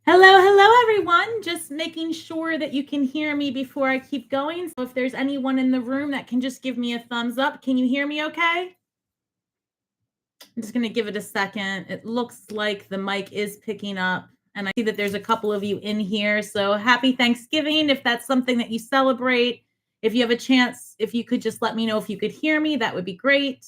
Hello, hello, everyone. Just making sure that you can hear me before I keep going. So if there's anyone in the room that can just give me a thumbs up. Can you hear me okay? I'm just going to give it a second. It looks like the mic is picking up. And I see that there's a couple of you in here. So happy Thanksgiving. If that's something that you celebrate, if you have a chance, if you could just let me know if you could hear me, that would be great.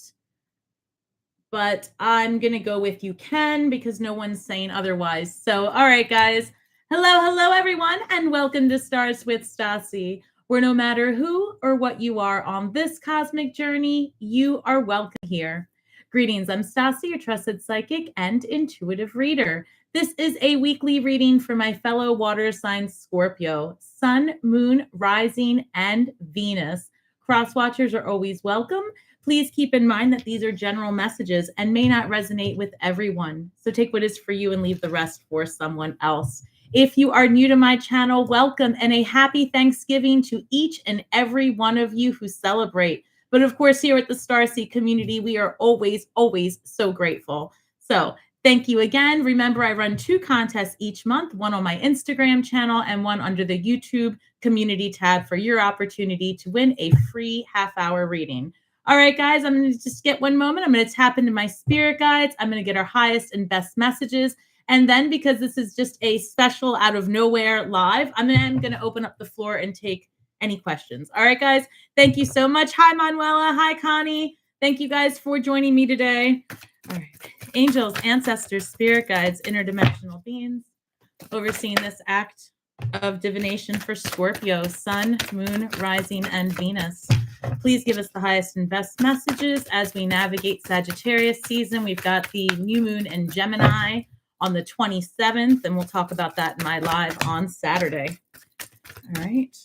But I'm going to go with you can because no one's saying otherwise. So, all right, guys. Hello, hello, everyone, and welcome to Stars with Stasi, where no matter who or what you are on this cosmic journey, you are welcome here. Greetings, I'm Stasi, your trusted psychic and intuitive reader. This is a weekly reading for my fellow water sign Scorpio, Sun, Moon, Rising, and Venus. Cross watchers are always welcome. Please keep in mind that these are general messages and may not resonate with everyone. So take what is for you and leave the rest for someone else. If you are new to my channel, welcome and a happy Thanksgiving to each and every one of you who celebrate. But of course, here at the Starseed community, we are always, always so grateful. So thank you again. Remember, I run 2 contests each month, one on my Instagram channel and one under the YouTube community tab for your opportunity to win a free half-hour reading. All right, guys, I'm going to just get one moment. I'm going to tap into my spirit guides. I'm going to get our highest and best messages. And then because this is just a special out of nowhere live, I'm then going to open up the floor and take any questions. All right, guys, thank you so much. Hi, Manuela. Hi, Connie. Thank you guys for joining me today. All right. Angels, ancestors, spirit guides, interdimensional beings, overseeing this act of divination for Scorpio, Sun, Moon, Rising, and Venus. Please give us the highest and best messages as we navigate Sagittarius season. We've got the new moon in Gemini on the 27th, and we'll talk about that in my live on Saturday. All right.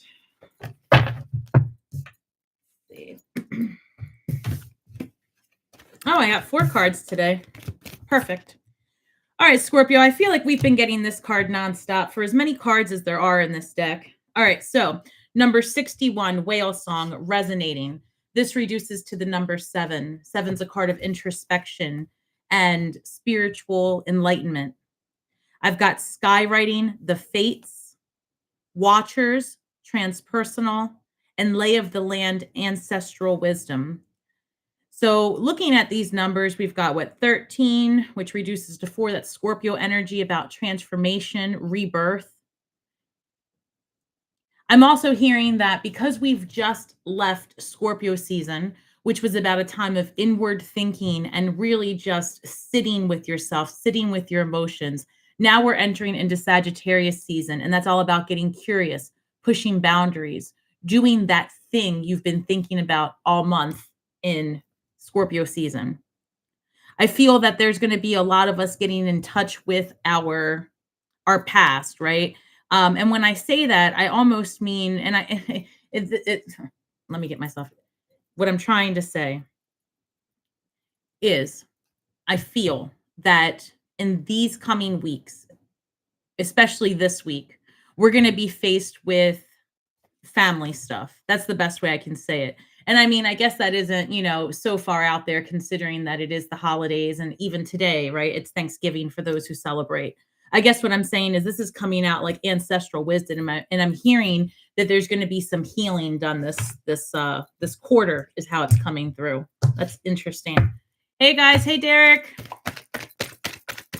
Oh, I got 4 cards today. Perfect. All right, Scorpio, I feel like we've been getting this card nonstop for as many cards as there are in this deck. All right, so number 61, Whale Song, resonating. This reduces to the number 7. 7's a card of introspection and spiritual enlightenment. I've got skywriting, the fates, watchers, transpersonal, and lay of the land, ancestral wisdom. So looking at these numbers, we've got 13, which reduces to 4. That's Scorpio energy about transformation, rebirth. I'm also hearing that because we've just left Scorpio season, which was about a time of inward thinking and really just sitting with yourself, sitting with your emotions. Now we're entering into Sagittarius season, and that's all about getting curious, pushing boundaries, doing that thing you've been thinking about all month in Scorpio season. I feel that there's going to be a lot of us getting in touch with our past, right? And when I say that, I almost mean, and let me get myself. What I'm trying to say is, I feel that in these coming weeks, especially this week, we're going to be faced with family stuff. That's the best way I can say it. And I mean, I guess that isn't, so far out there considering that it is the holidays and even today, right? It's Thanksgiving for those who celebrate. I guess what I'm saying is this is coming out like ancestral wisdom, and I'm hearing that there's going to be some healing done this quarter is how it's coming through. That's interesting. Hey guys, hey Derek.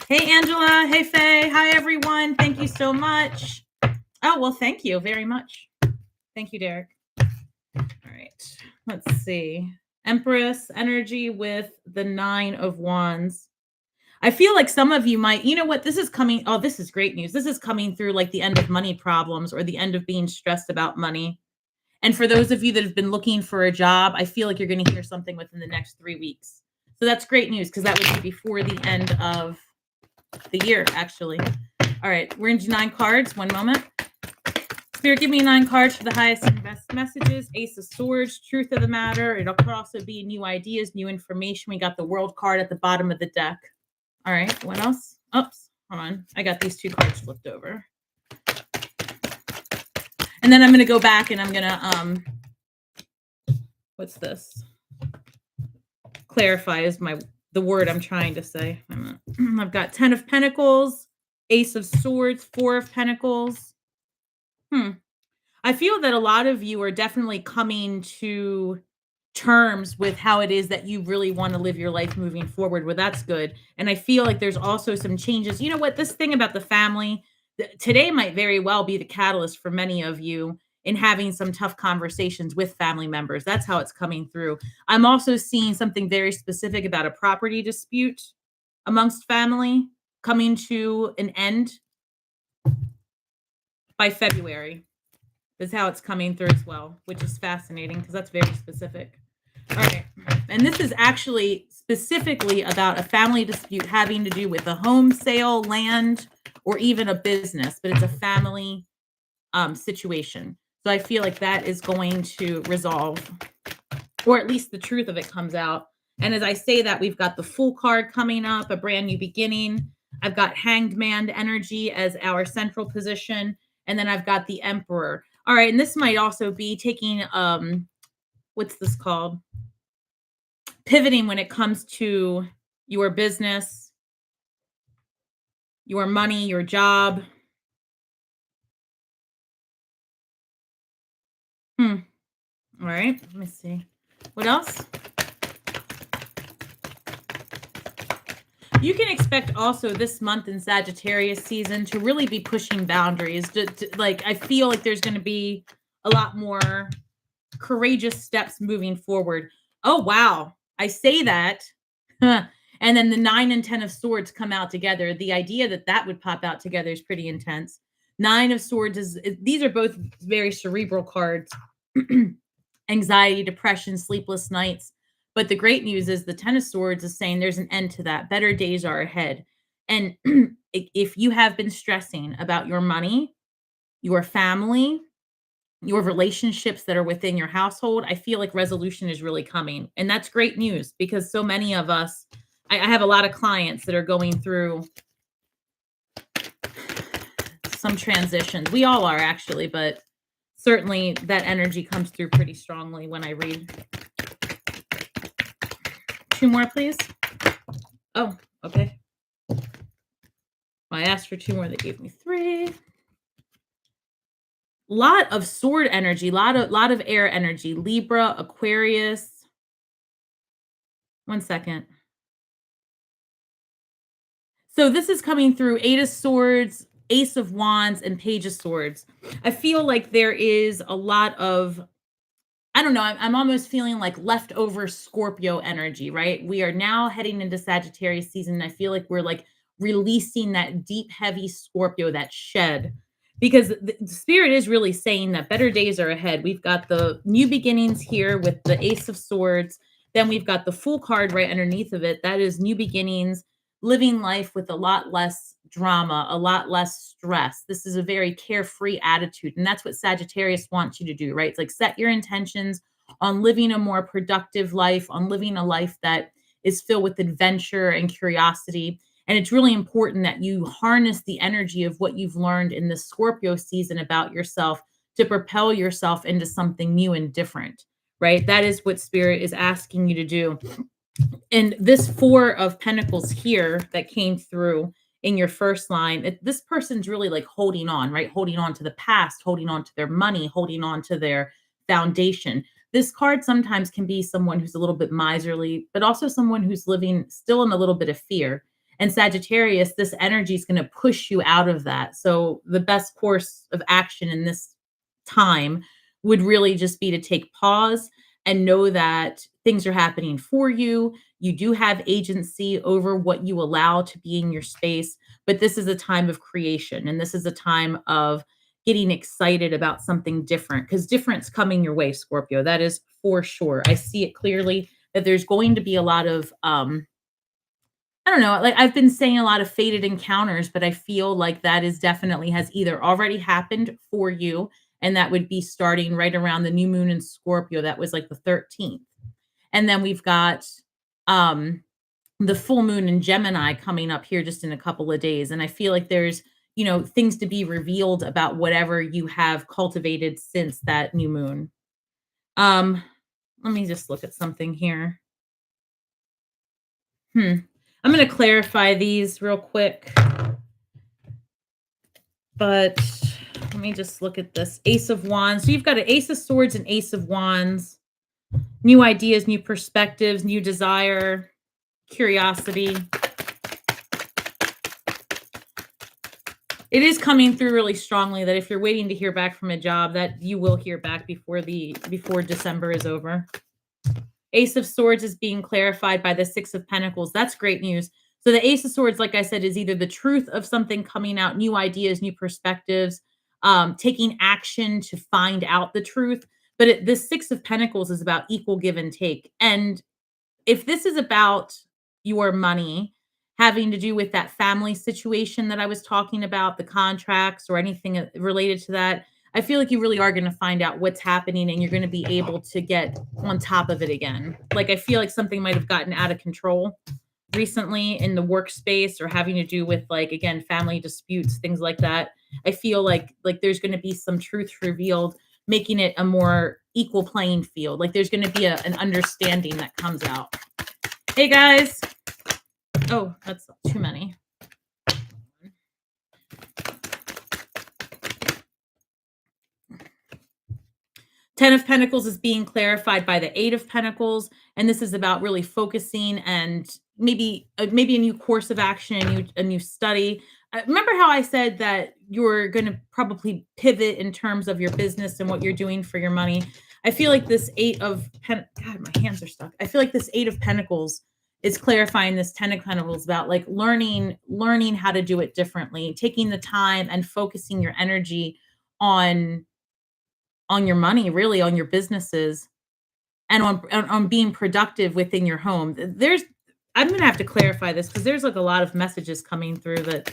Hey Angela, hey Faye, hi everyone. Thank you so much. Oh, well, thank you very much. Thank you, Derek. All right, let's see. Empress energy with the 9 of Wands. I feel like some of you might, you know what, this is coming. Oh, this is great news. This is coming through like the end of money problems or the end of being stressed about money. And for those of you that have been looking for a job, I feel like you're going to hear something within the next 3 weeks. So that's great news because that would be before the end of the year, actually. All right, we're into 9 cards. One moment. Spirit, give me 9 cards for the highest and best messages. Ace of Swords, truth of the matter. It'll also be new ideas, new information. We got the World card at the bottom of the deck. All right, what else? Oops, hold on. I got these 2 cards flipped over. And then I'm going to go back and I'm going to, what's this? Clarify is the word I'm trying to say. I've got 10 of Pentacles, Ace of Swords, Four of Pentacles. I feel that a lot of you are definitely coming to terms with how it is that you really want to live your life moving forward. Well, that's good. And I feel like there's also some changes. You know what? This thing about the family, today might very well be the catalyst for many of you in having some tough conversations with family members. That's how it's coming through. I'm also seeing something very specific about a property dispute amongst family coming to an end by February. Is how it's coming through as well, which is fascinating because that's very specific. All right. And this is actually specifically about a family dispute having to do with a home sale, land, or even a business, but it's a family situation. So I feel like that is going to resolve, or at least the truth of it comes out. And as I say that, we've got the Fool card coming up, a brand new beginning. I've got Hanged Man energy as our central position. And then I've got the Emperor. All right. And this might also be taking, what's this called? Pivoting when it comes to your business, your money, your job. All right. Let me see. What else? You can expect also this month in Sagittarius season to really be pushing boundaries. Like, I feel like there's going to be a lot more courageous steps moving forward. Oh, wow. I say that. And then the 9 and 10 of Swords come out together. The idea that that would pop out together is pretty intense. 9 of Swords these are both very cerebral cards. Anxiety, depression, sleepless nights. But the great news is the 10 of Swords is saying there's an end to that. Better days are ahead. And if you have been stressing about your money, your family, your relationships that are within your household, I feel like resolution is really coming. And that's great news because so many of us, I have a lot of clients that are going through some transitions. We all are actually, but certainly that energy comes through pretty strongly when I read. 2 more, please. Oh, okay. I asked for 2 more. They gave me 3. Lot of sword energy, lot of air energy. Libra, Aquarius. 1 second. So this is coming through 8 of Swords, Ace of Wands, and Page of Swords. I feel like there is a lot of, I don't know, I'm almost feeling like leftover Scorpio energy, right? We are now heading into Sagittarius season. And I feel like we're like releasing that deep, heavy Scorpio, that shed, because the spirit is really saying that better days are ahead. We've got the new beginnings here with the Ace of Swords. Then we've got the Fool card right underneath of it. That is new beginnings, living life with a lot less drama, a lot less stress. This is a very carefree attitude. And that's what Sagittarius wants you to do, right? It's like set your intentions on living a more productive life, on living a life that is filled with adventure and curiosity. And it's really important that you harness the energy of what you've learned in the Scorpio season about yourself to propel yourself into something new and different, right? That is what Spirit is asking you to do. And this 4 of Pentacles here that came through in your first line, this person's really like holding on, right? Holding on to the past, holding on to their money, holding on to their foundation. This card sometimes can be someone who's a little bit miserly, but also someone who's living still in a little bit of fear. And Sagittarius, this energy is going to push you out of that. So the best course of action in this time would really just be to take pause and know that things are happening for you. You do have agency over what you allow to be in your space, but this is a time of creation and this is a time of getting excited about something different because different's coming your way, Scorpio. That is for sure. I see it clearly that there's going to be a lot of I don't know, like I've been saying a lot of fated encounters, but I feel like that is definitely has either already happened for you, and that would be starting right around the new moon in Scorpio. That was like the 13th. And then we've got the full moon in Gemini coming up here just in a couple of days. And I feel like there's, things to be revealed about whatever you have cultivated since that new moon. Let me just look at something here. I'm going to clarify these real quick. But let me just look at this. Ace of Wands. So you've got an Ace of Swords and Ace of Wands. New ideas, new perspectives, new desire, curiosity. It is coming through really strongly that if you're waiting to hear back from a job, that you will hear back before December is over. Ace of Swords is being clarified by the Six of Pentacles. That's great news. So the Ace of Swords, like I said, is either the truth of something coming out, new ideas, new perspectives, taking action to find out the truth. But the Six of Pentacles is about equal give and take. And if this is about your money having to do with that family situation that I was talking about, the contracts or anything related to that, I feel like you really are going to find out what's happening and you're going to be able to get on top of it again. Like I feel like something might have gotten out of control recently in the workspace or having to do with like, again, family disputes, things like that. I feel like there's going to be some truth revealed, making it a more equal playing field. Like there's going to be an understanding that comes out. Hey guys. Oh, that's too many. Ten of Pentacles is being clarified by the Eight of Pentacles. And this is about really focusing and maybe a new course of action, a new study. Remember how I said that you're going to probably pivot in terms of your business and what you're doing for your money. I feel like this God, my hands are stuck. I feel like this Eight of Pentacles is clarifying this Ten of Pentacles about like learning how to do it differently, taking the time and focusing your energy on your money, really on your businesses, and on being productive within your home. I'm going to have to clarify this because there's like a lot of messages coming through that.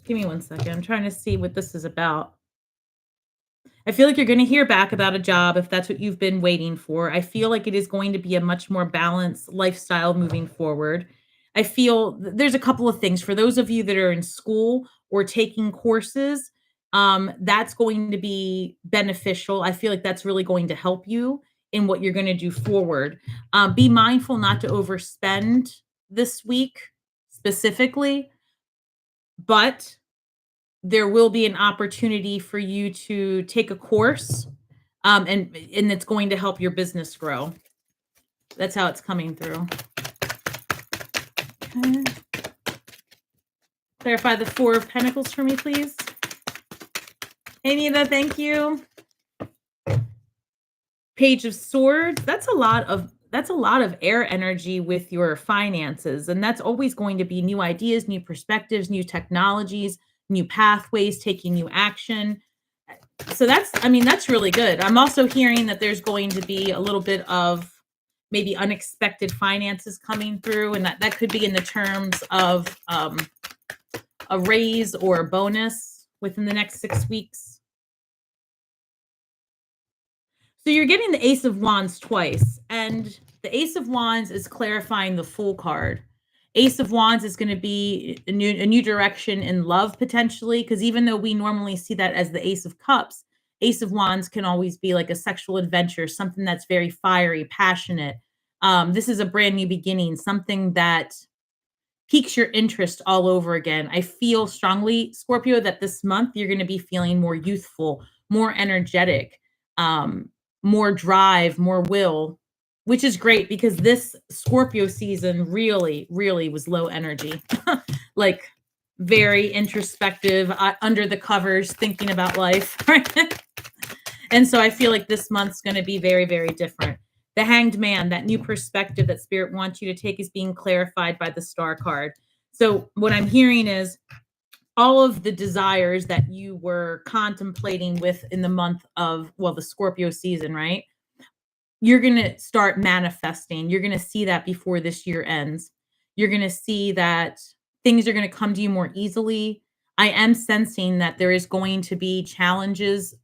Give me 1 second. I'm trying to see what this is about. I feel like you're going to hear back about a job if that's what you've been waiting for. I feel like it is going to be a much more balanced lifestyle moving forward. I feel there's a couple of things for those of you that are in school or taking courses. That's going to be beneficial. I feel like that's really going to help you in what you're going to do forward. Be mindful not to overspend this week specifically, but there will be an opportunity for you to take a course, and it's going to help your business grow. That's how it's coming through. Okay. Clarify the Four of Pentacles for me, please. Hey, Nita, thank you. Page of Swords. That's a lot of air energy with your finances, and that's always going to be new ideas, new perspectives, new technologies, new pathways, taking new action. So that's really good. I'm also hearing that there's going to be a little bit of maybe unexpected finances coming through, and that could be in the terms of a raise or a bonus within the next 6 weeks. So you're getting the Ace of Wands twice, and the Ace of Wands is clarifying the Fool card. Ace of Wands is going to be a new direction in love potentially, because even though we normally see that as the Ace of Cups, Ace of Wands can always be like a sexual adventure, something that's very fiery, passionate. This is a brand new beginning, something that piques your interest all over again. I feel strongly, Scorpio, that this month you're going to be feeling more youthful, more energetic, more drive, more will, which is great because this Scorpio season really, really was low energy, like very introspective, under the covers, thinking about life. Right? And so I feel like this month's going to be very, very different. The Hanged Man, that new perspective that Spirit wants you to take, is being clarified by the Star card. So what I'm hearing is all of the desires that you were contemplating with in the month of, the Scorpio season, right? You're going to start manifesting. You're going to see that before this year ends. You're going to see that things are going to come to you more easily. I am sensing that there is going to be challenges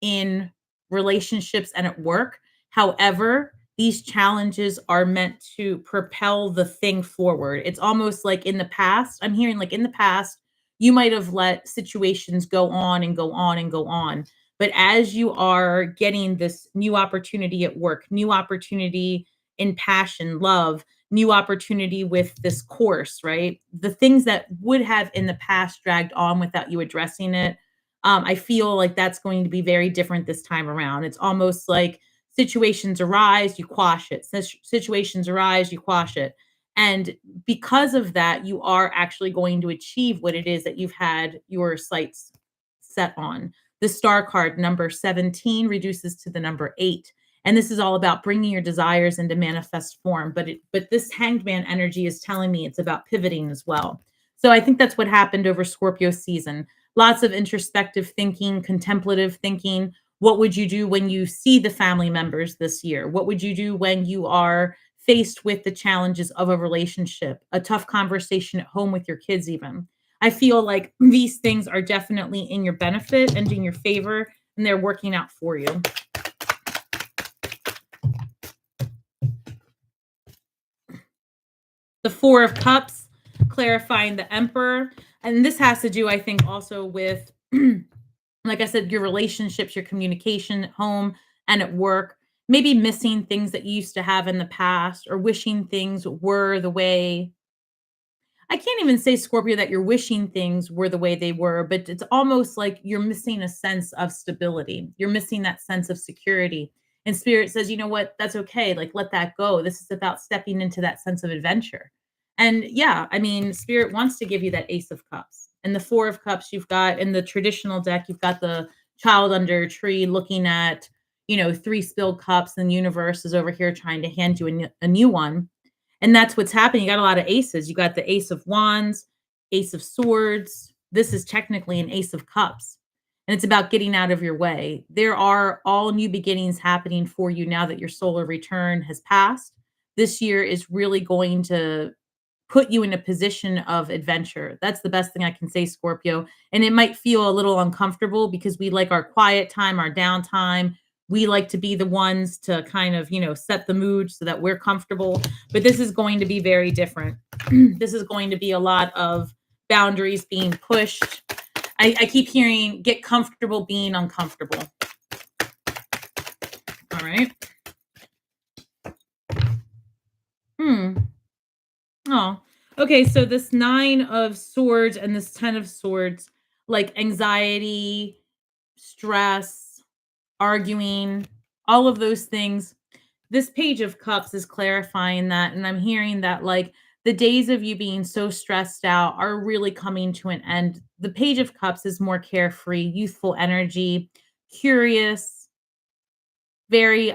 in relationships and at work. However, these challenges are meant to propel the thing forward. It's almost like in the past, I'm hearing like in the past, you might have let situations go on and go on and go on. But as you are getting this new opportunity at work, new opportunity in passion, love, new opportunity with this course, right? The things that would have in the past dragged on without you addressing it, I feel like that's going to be very different this time around. It's almost like situations arise, you quash it. Situations arise, you quash it. And because of that, you are actually going to achieve what it is that you've had your sights set on. The star card number 17 reduces to the number 8. And this is all about bringing your desires into manifest form. But this hanged man energy is telling me it's about pivoting as well. So I think that's what happened over Scorpio season. Lots of introspective thinking, contemplative thinking. What would you do when you see the family members this year? What would you do when you are faced with the challenges of a relationship, a tough conversation at home with your kids, even? I feel like these things are definitely in your benefit and in your favor, and they're working out for you. The Four of Cups, clarifying the Emperor. And this has to do, I think, also with, like I said, your relationships, your communication at home and at work, maybe missing things that you used to have in the past or wishing things were the way. I can't even say, Scorpio, that you're wishing things were the way they were, but it's almost like you're missing a sense of stability. You're missing that sense of security. And Spirit says, you know what? That's okay. Like, let that go. This is about stepping into that sense of adventure. And yeah, I mean, Spirit wants to give you that Ace of Cups. And the Four of Cups, you've got in the traditional deck, you've got the child under a tree looking at, three spilled cups, and the universe is over here trying to hand you a new one. And that's what's happening. You got a lot of aces. You got the Ace of Wands, Ace of Swords. This is technically an Ace of Cups. And it's about getting out of your way. There are all new beginnings happening for you now that your solar return has passed. This year is really going to put you in a position of adventure. That's the best thing I can say, Scorpio. And it might feel a little uncomfortable because we like our quiet time, our downtime. We like to be the ones to kind of, set the mood so that we're comfortable. But this is going to be very different. This is going to be a lot of boundaries being pushed. I keep hearing, get comfortable being uncomfortable. All right. Oh, okay. So this 9 of Swords and this 10 of Swords, like anxiety, stress, arguing, all of those things. This Page of Cups is clarifying that. And I'm hearing that, like, the days of you being so stressed out are really coming to an end. The Page of Cups is more carefree, youthful energy, curious, very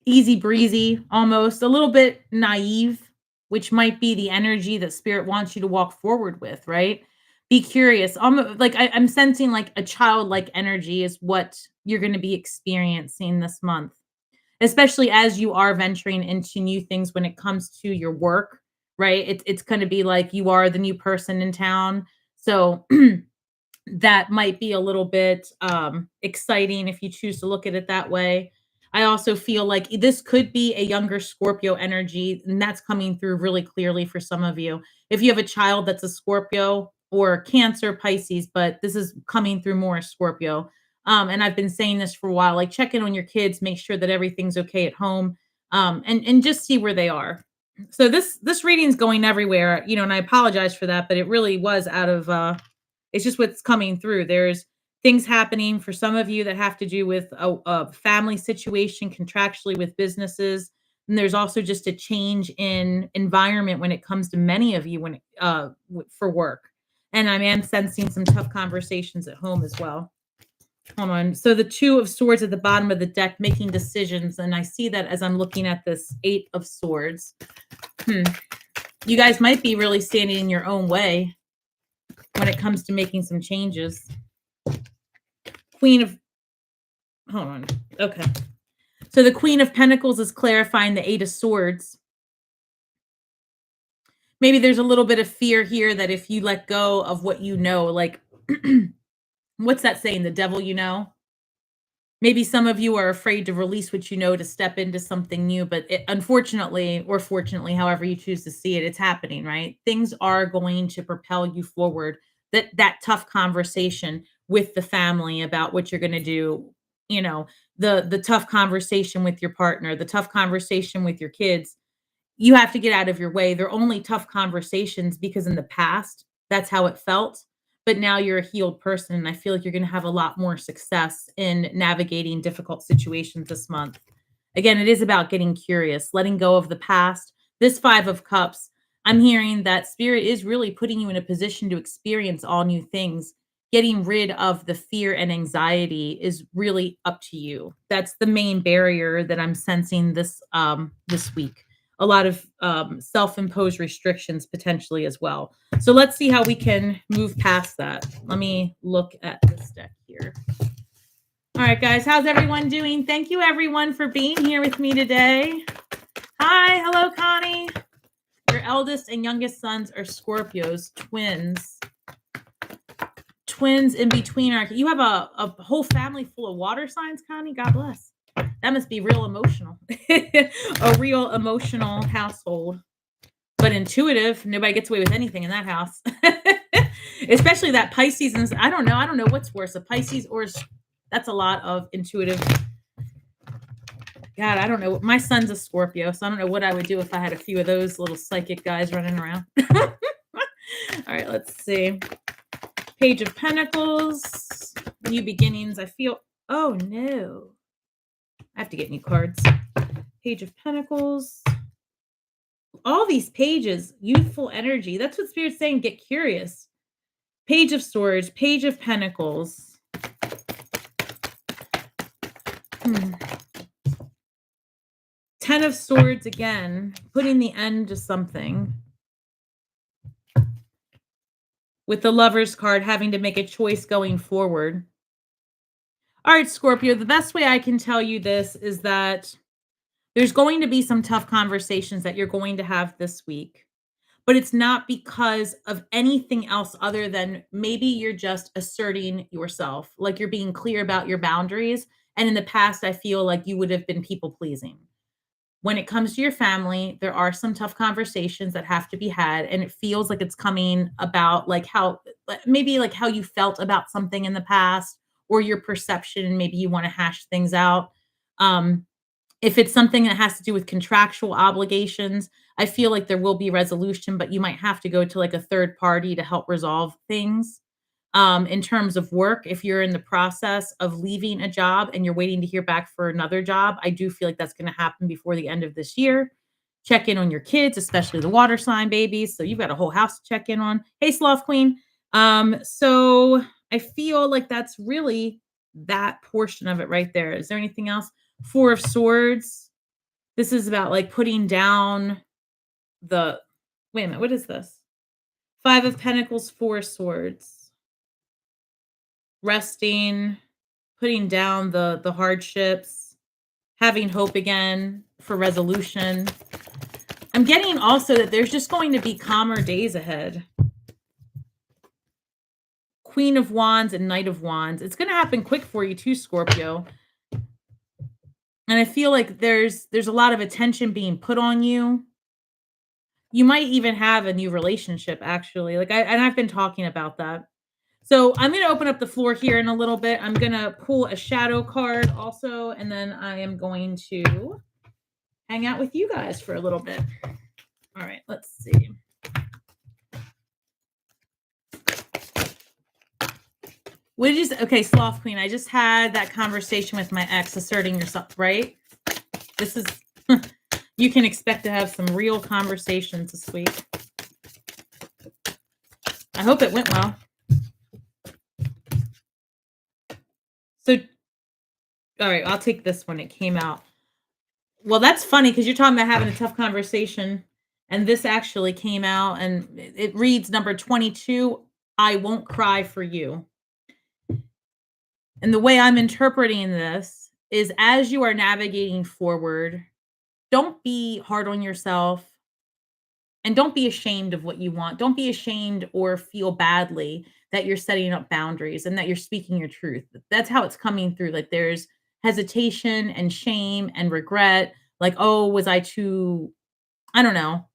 easy breezy, almost a little bit naive, which might be the energy that Spirit wants you to walk forward with, right? Be curious. Like I'm sensing like a childlike energy is what you're going to be experiencing this month, especially as you are venturing into new things when it comes to your work, right? It's going to be like you are the new person in town. So that might be a little bit exciting if you choose to look at it that way. I also feel like this could be a younger Scorpio energy, and that's coming through really clearly for some of you. If you have a child that's a Scorpio or Cancer, Pisces, but this is coming through more Scorpio. And I've been saying this for a while, like check in on your kids, make sure that everything's okay at home, and just see where they are. So this reading's going everywhere, and I apologize for that, but it really was out of it's just what's coming through. There's things happening for some of you that have to do with a family situation, contractually with businesses. And there's also just a change in environment when it comes to many of you for work. And I am sensing some tough conversations at home as well. Hold on. So the 2 of Swords at the bottom of the deck, making decisions. And I see that as I'm looking at this 8 of Swords. You guys might be really standing in your own way when it comes to making some changes. Hold on. Okay. So the Queen of Pentacles is clarifying the 8 of Swords. Maybe there's a little bit of fear here that if you let go of what you know, like, what's that saying? The devil you know? Maybe some of you are afraid to release what you know to step into something new, but unfortunately, or fortunately, however you choose to see it, it's happening, right? Things are going to propel you forward. That tough conversation with the family about what you're going to do you know, the tough conversation with your partner, the tough conversation with your kids, you have to get out of your way. They're only tough conversations because in the past, that's how it felt. But now you're a healed person. And I feel like you're going to have a lot more success in navigating difficult situations this month. Again, it is about getting curious, letting go of the past. This Five of Cups, I'm hearing that spirit is really putting you in a position to experience all new things. Getting rid of the fear and anxiety is really up to you. That's the main barrier that I'm sensing this week. A lot of self-imposed restrictions potentially as well. So let's see how we can move past that. Let me look at this deck here. All right, guys, how's everyone doing? Thank you, everyone, for being here with me today. Hi, hello, Connie. Your eldest and youngest sons are Scorpios, twins. Twins in between. You have a whole family full of water signs, Connie? God bless. That must be real emotional. A real emotional household. But intuitive. Nobody gets away with anything in that house. Especially that Pisces. And I don't know what's worse, a Pisces or that's a lot of intuitive. God, I don't know. My son's a Scorpio, so I don't know what I would do if I had a few of those little psychic guys running around. All right, let's see. Page of Pentacles. New beginnings. I feel, oh no. I have to get new cards. Page of Pentacles. All these pages, youthful energy. That's what Spirit's saying. Get curious. Page of Swords. Page of Pentacles. Ten of Swords again, putting the end to something. With the Lover's card, having to make a choice going forward. All right, Scorpio, the best way I can tell you this is that there's going to be some tough conversations that you're going to have this week. But it's not because of anything else other than maybe you're just asserting yourself, like you're being clear about your boundaries. And in the past, I feel like you would have been people pleasing. When it comes to your family, there are some tough conversations that have to be had. And it feels like it's coming about like how you felt about something in the past or your perception. And maybe you want to hash things out. If it's something that has to do with contractual obligations, I feel like there will be resolution, but you might have to go to like a third party to help resolve things. In terms of work, if you're in the process of leaving a job and you're waiting to hear back for another job, I do feel like that's going to happen before the end of this year. Check in on your kids, especially the water sign babies. So you've got a whole house to check in on. Hey, Sloth Queen. So I feel like that's really that portion of it right there. Is there anything else? Four of Swords. This is about like putting down the, wait a minute, what is this? Five of Pentacles, Four Swords. Resting, putting down the hardships, having hope again for resolution. I'm getting also that there's just going to be calmer days ahead. Queen of Wands and Knight of Wands. It's going to happen quick for you too, Scorpio. And I feel like there's a lot of attention being put on you. You might even have a new relationship, actually. I've been talking about that. So I'm going to open up the floor here in a little bit. I'm going to pull a shadow card also, and then I am going to hang out with you guys for a little bit. All right, let's see. What did you say? Okay, Sloth Queen, I just had that conversation with my ex, asserting yourself, right? This is, you can expect to have some real conversations this week. I hope it went well. So, all right, I'll take this one. It came out. Well, that's funny because you're talking about having a tough conversation. And this actually came out and it reads number 22, I won't cry for you. And the way I'm interpreting this is as you are navigating forward, don't be hard on yourself and don't be ashamed of what you want. Don't be ashamed or feel badly that you're setting up boundaries and that you're speaking your truth. That's how it's coming through. Like there's hesitation and shame and regret. Like, oh, was I too, I don't know.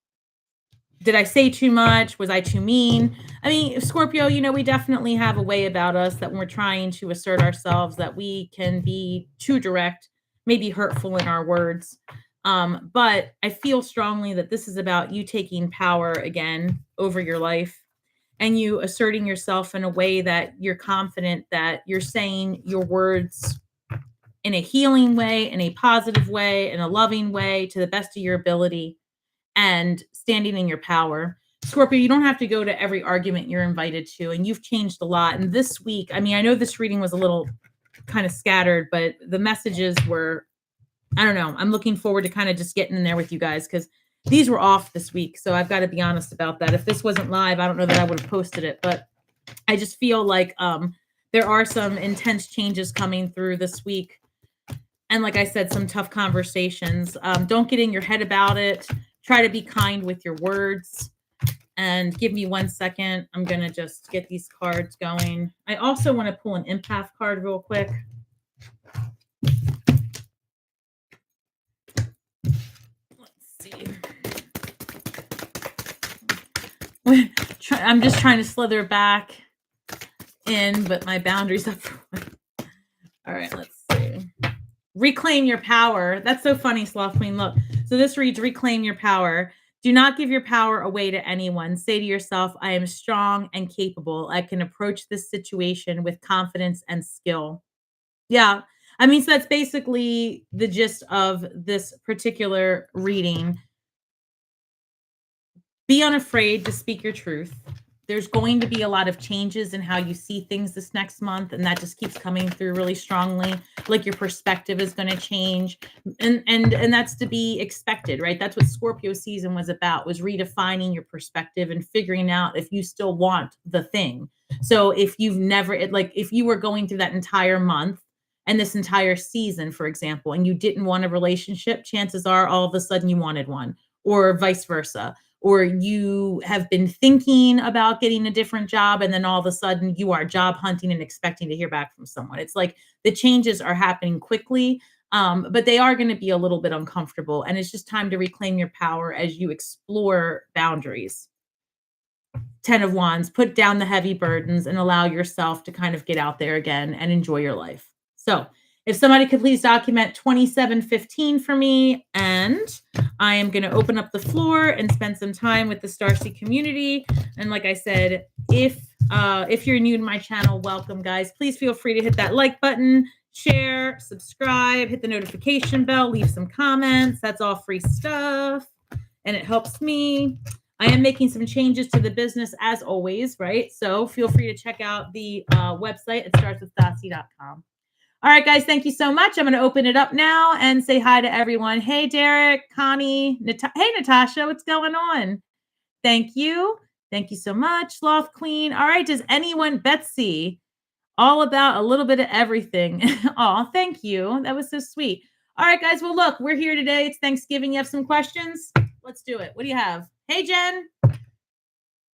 Did I say too much? Was I too mean? I mean, Scorpio, you know, we definitely have a way about us that when we're trying to assert ourselves, that we can be too direct, maybe hurtful in our words. But I feel strongly that this is about you taking power again over your life and you asserting yourself in a way that you're confident that you're saying your words in a healing way, in a positive way, in a loving way, to the best of your ability, and standing in your power. Scorpio, you don't have to go to every argument you're invited to, and you've changed a lot. And this week, I mean, I know this reading was a little kind of scattered, but the messages were, I don't know. I'm looking forward to kind of just getting in there with you guys because these were off this week. So I've got to be honest about that. If this wasn't live, I don't know that I would have posted it, but I just feel like there are some intense changes coming through this week. And like I said, some tough conversations. Don't get in your head about it. Try to be kind with your words. And give me 1 second. I'm going to just get these cards going. I also want to pull an empath card real quick. Let's see. I'm just trying to slither back in, but my boundaries up. All right, let's see. Reclaim your power. That's so funny, Sloth Queen. Look, so this reads, reclaim your power. Do not give your power away to anyone. Say to yourself, I am strong and capable. I can approach this situation with confidence and skill. Yeah. I mean, so that's basically the gist of this particular reading. Be unafraid to speak your truth. There's going to be a lot of changes in how you see things this next month, and that just keeps coming through really strongly. Like your perspective is going to change, and that's to be expected, right? That's what Scorpio season was about, was redefining your perspective and figuring out if you still want the thing. So if you've never, if you were going through that entire month and this entire season, for example, and you didn't want a relationship, chances are all of a sudden you wanted one, or vice versa. Or you have been thinking about getting a different job, and then all of a sudden you are job hunting and expecting to hear back from someone. It's like the changes are happening quickly, but they are going to be a little bit uncomfortable. And it's just time to reclaim your power as you explore boundaries. 10 of Wands, put down the heavy burdens and allow yourself to kind of get out there again and enjoy your life. So if somebody could please document 2715 for me, and I am going to open up the floor and spend some time with the Stasi community. And like I said, if you're new to my channel, welcome, guys. Please feel free to hit that like button, share, subscribe, hit the notification bell, leave some comments. That's all free stuff, and it helps me. I am making some changes to the business as always, right? So feel free to check out the website at starswithstasi.com. All right, guys, thank you so much. I'm going to open it up now and say hi to everyone. Hey, Derek, Connie, hey, Natasha, what's going on? Thank you. Thank you so much, Sloth Queen. All right, does anyone, Betsy, all about a little bit of everything. Oh, thank you. That was so sweet. All right, guys, well, look, we're here today. It's Thanksgiving. You have some questions? Let's do it. What do you have? Hey, Jen.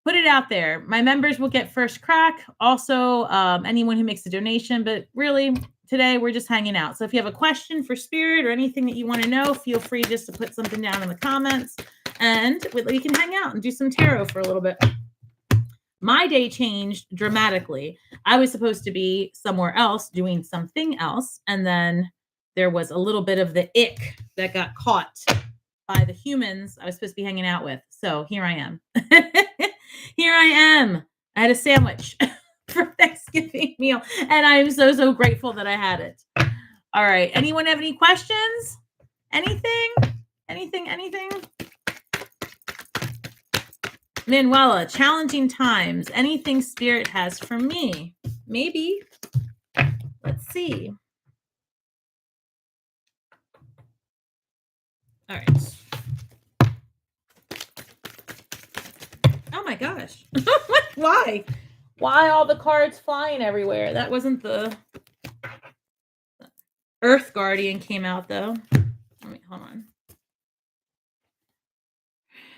Put it out there. My members will get first crack. Also, anyone who makes a donation, but really, today we're just hanging out. So if you have a question for Spirit or anything that you want to know, feel free just to put something down in the comments, and we can hang out and do some tarot for a little bit. My day changed dramatically. I was supposed to be somewhere else doing something else, and then there was a little bit of the ick that got caught by the humans I was supposed to be hanging out with. So here I am. Here I am. I had a sandwich for Thanksgiving meal, and I'm so grateful that I had it. All right. Anyone have any questions? Anything? Manuela, challenging times. Anything Spirit has for me? Maybe. Let's see. All right. Oh my gosh. Why? Why all the cards flying everywhere? That wasn't the Earth Guardian came out though. Hold on.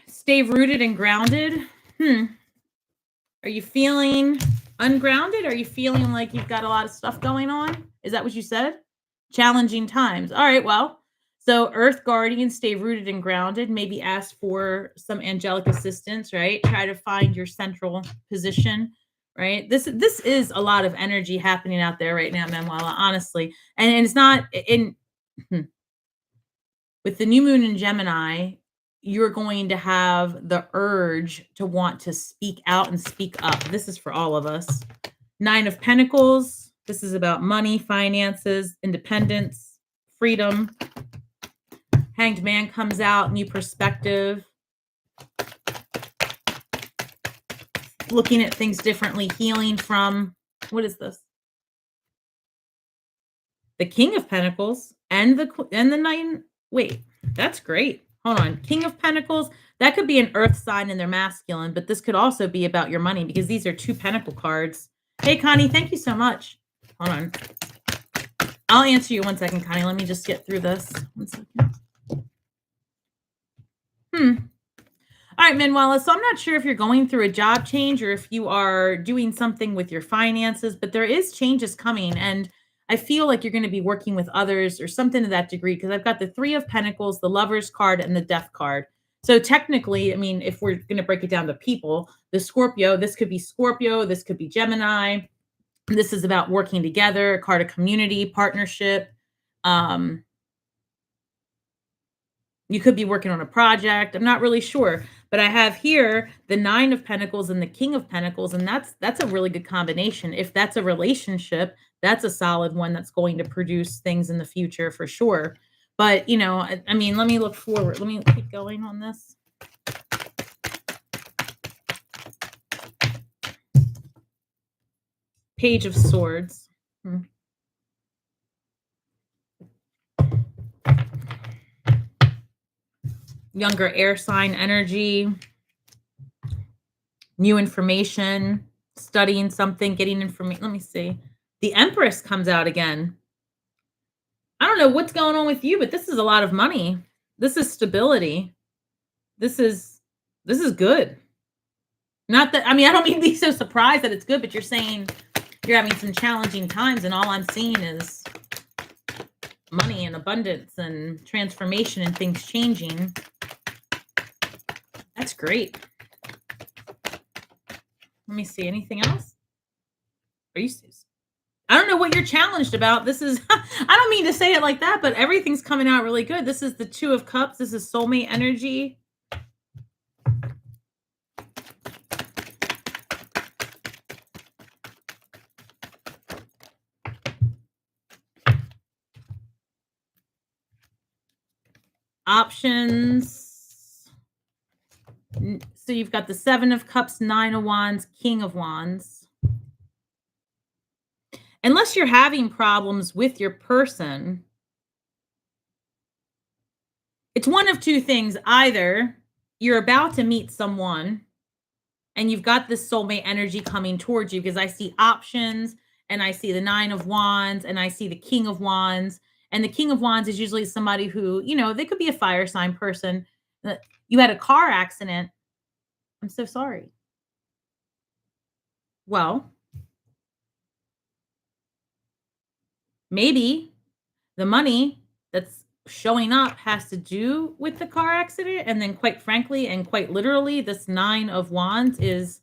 Stay rooted and grounded. Are you feeling ungrounded? Are you feeling like you've got a lot of stuff going on? Is that what you said? Challenging times. All right, well, So Earth guardians, stay rooted and grounded. Maybe ask for some angelic assistance, right? Try to find your central position, right? This is a lot of energy happening out there right now, Manuela, honestly. And it's not in with the new moon in Gemini, you're going to have the urge to want to speak out and speak up. This is for all of us. Nine of Pentacles. This is about money, finances, independence, freedom. Hanged Man comes out, new perspective. Looking at things differently, healing from, what is this? The King of Pentacles and the nine. Wait, that's great. Hold on. King of Pentacles, that could be an earth sign and they're masculine, but this could also be about your money because these are two pentacle cards. Hey, Connie, thank you so much. Hold on. I'll answer you 1 second, Connie. Let me just get through this. 1 second. All right, Manuela. So I'm not sure if you're going through a job change or if you are doing something with your finances, but there is changes coming. And I feel like you're going to be working with others or something to that degree because I've got the Three of Pentacles, the Lover's card, and the Death card. So technically, I mean, if we're going to break it down to people, the Scorpio, this could be Gemini. This is about working together, a card of community, partnership. You could be working on a project. I'm not really sure, but I have here the Nine of Pentacles and the King of Pentacles, and that's a really good combination. If that's a relationship, that's a solid one that's going to produce things in the future for sure. But, you know, I mean, let me look forward. Let me keep going on this. Page of Swords. Younger air sign energy, new information, studying something, getting information. Let me see. The Empress comes out again. I don't know what's going on with you, but this is a lot of money. This is stability. This is good. Not that, I mean, I don't mean to be so surprised that it's good, but you're saying you're having some challenging times, and all I'm seeing is money and abundance and transformation and things changing. That's great. Let me see. Anything else? Are you serious? I don't know what you're challenged about. This is, I don't mean to say it like that, but everything's coming out really good. This is the Two of Cups. This is soulmate energy. Options. So you've got the Seven of Cups, Nine of Wands, King of Wands. Unless you're having problems with your person, it's one of two things. Either you're about to meet someone and you've got this soulmate energy coming towards you, because I see options and I see the Nine of Wands and I see the King of Wands. And the King of Wands is usually somebody who, you know, they could be a fire sign person. You had a car accident. I'm so sorry. Well, maybe the money that's showing up has to do with the car accident. And then quite frankly, and quite literally, this Nine of Wands is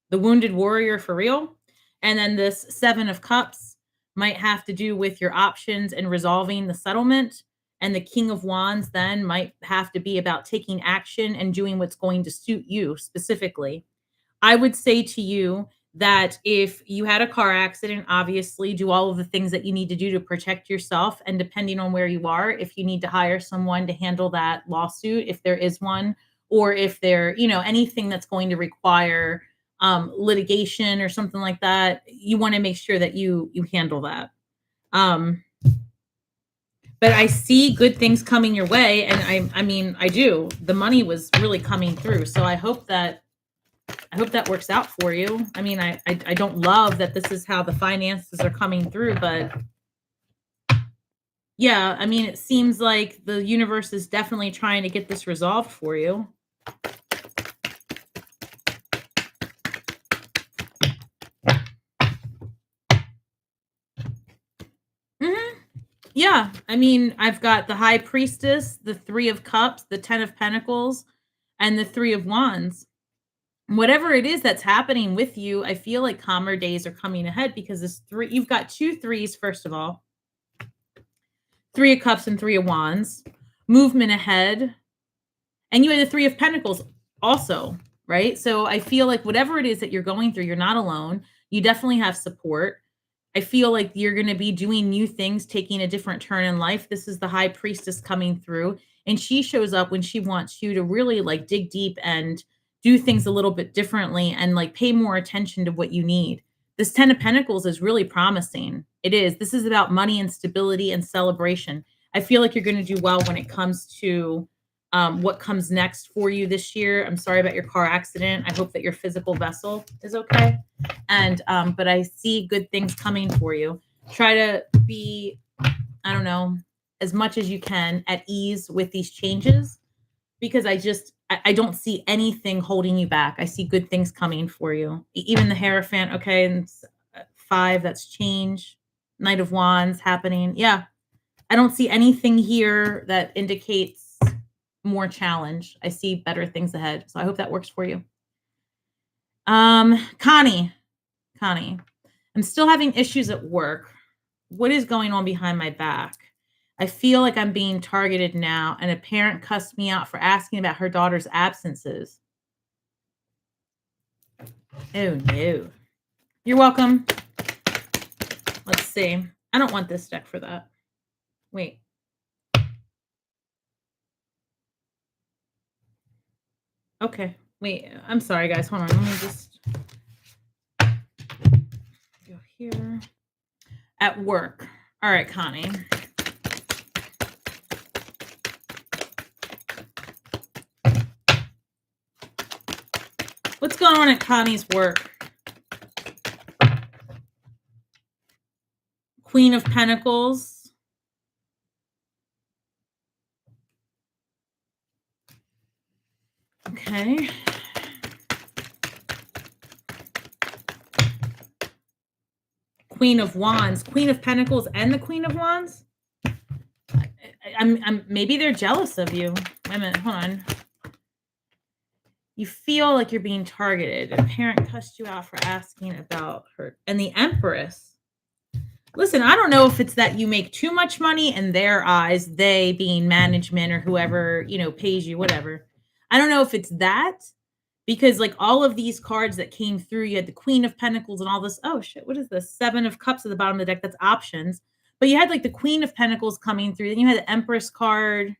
the wounded warrior for real. And then this Seven of Cups might have to do with your options and resolving the settlement. And the King of Wands then might have to be about taking action and doing what's going to suit you specifically. I would say to you that if you had a car accident, obviously do all of the things that you need to do to protect yourself. And depending on where you are, if you need to hire someone to handle that lawsuit, if there is one, or if there, you know, anything that's going to require litigation or something like that, you want to make sure that you handle that. But I see good things coming your way, and I mean, I do. The money was really coming through, so I hope that works out for you. I mean, I don't love that this is how the finances are coming through, but yeah, I mean, it seems like the universe is definitely trying to get this resolved for you. Yeah, Yeah. I mean, I've got the High Priestess, the Three of Cups, the Ten of Pentacles, and the Three of Wands. Whatever it is that's happening with you, I feel like calmer days are coming ahead because you've got 2 threes, first of all, 3 of Cups and 3 of Wands, movement ahead. And you had the Three of Pentacles also, right? So I feel like whatever it is that you're going through, you're not alone. You definitely have support. I feel like you're going to be doing new things, taking a different turn in life. This is the High Priestess coming through, and she shows up when she wants you to really like dig deep and do things a little bit differently and like pay more attention to what you need. This 10 of Pentacles is really promising. It is. This is about money and stability and celebration. I feel like you're going to do well when it comes to what comes next for you this year. I'm sorry about your car accident. I hope that your physical vessel is okay. And, but I see good things coming for you. Try to be, I don't know, as much as you can at ease with these changes, because I don't see anything holding you back. I see good things coming for you. Even the Hierophant. Okay. And 5, that's change. Knight of Wands happening. Yeah. I don't see anything here that indicates more challenge. I see better things ahead. So I hope that works for you. Connie, I'm still having issues at work. What is going on behind my back? I feel like I'm being targeted now, and a parent cussed me out for asking about her daughter's absences. Oh no. You're welcome. Let's see. I don't want this deck for that. Wait. Okay. Wait. I'm sorry, guys. Hold on. Let me just go here. At work. All right, Connie. What's going on at Connie's work? Queen of Pentacles. Okay. Queen of Wands, Queen of Pentacles, and the Queen of Wands. I'm maybe they're jealous of you. Wait a minute, hold on. You feel like you're being targeted. A parent cussed you out for asking about her. And the Empress. Listen, I don't know if it's that you make too much money in their eyes, they being management or whoever, pays you, whatever. I don't know if it's that, because like all of these cards that came through, you had the Queen of Pentacles and all this. Oh shit, what is this? 7 of Cups at the bottom of the deck. That's options. But you had like the Queen of Pentacles coming through. Then you had the Empress card.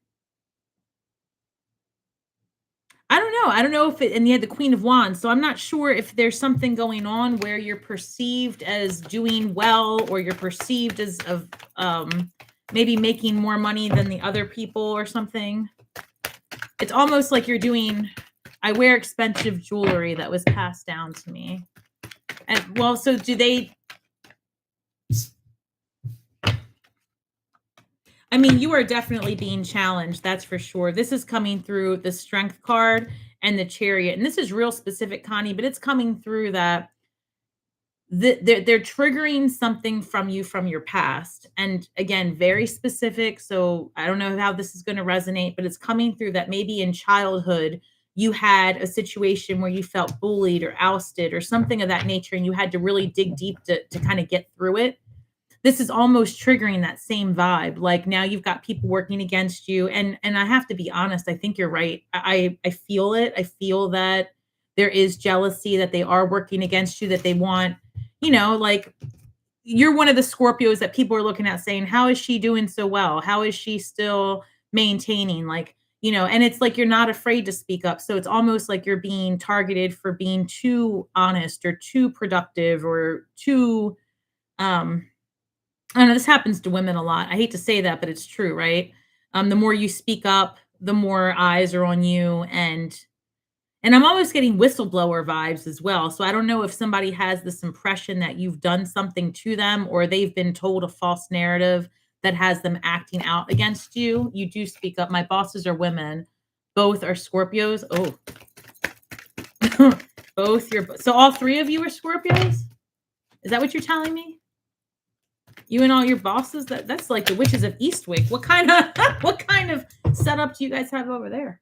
I don't know if it, and you had the Queen of Wands. So I'm not sure if there's something going on where you're perceived as doing well, or you're perceived as of maybe making more money than the other people or something. It's almost like you're doing, I wear expensive jewelry that was passed down to me. And well, so do they, I mean, you are definitely being challenged. That's for sure. This is coming through the Strength card and the Chariot. And this is real specific, Connie, but it's coming through that they're triggering something from you from your past. And again, very specific. So I don't know how this is going to resonate, but it's coming through that maybe in childhood, you had a situation where you felt bullied or ousted or something of that nature, and you had to really dig deep to kind of get through it. This is almost triggering that same vibe. Like now you've got people working against you. And I have to be honest, I think you're right. I feel it. I feel that there is jealousy, that they are working against you, that they want, like you're one of the Scorpios that people are looking at saying, how is she doing so well? How is she still maintaining? Like, and it's like you're not afraid to speak up. So it's almost like you're being targeted for being too honest or too productive or too, I don't know, this happens to women a lot. I hate to say that, but it's true, right? The more you speak up, the more eyes are on you. And I'm almost getting whistleblower vibes as well. So I don't know if somebody has this impression that you've done something to them, or they've been told a false narrative that has them acting out against you. You do speak up. My bosses are women. Both are Scorpios. Oh, so all 3 of you are Scorpios? Is that what you're telling me? You and all your bosses? That's like the witches of Eastwick. What kind of setup do you guys have over there?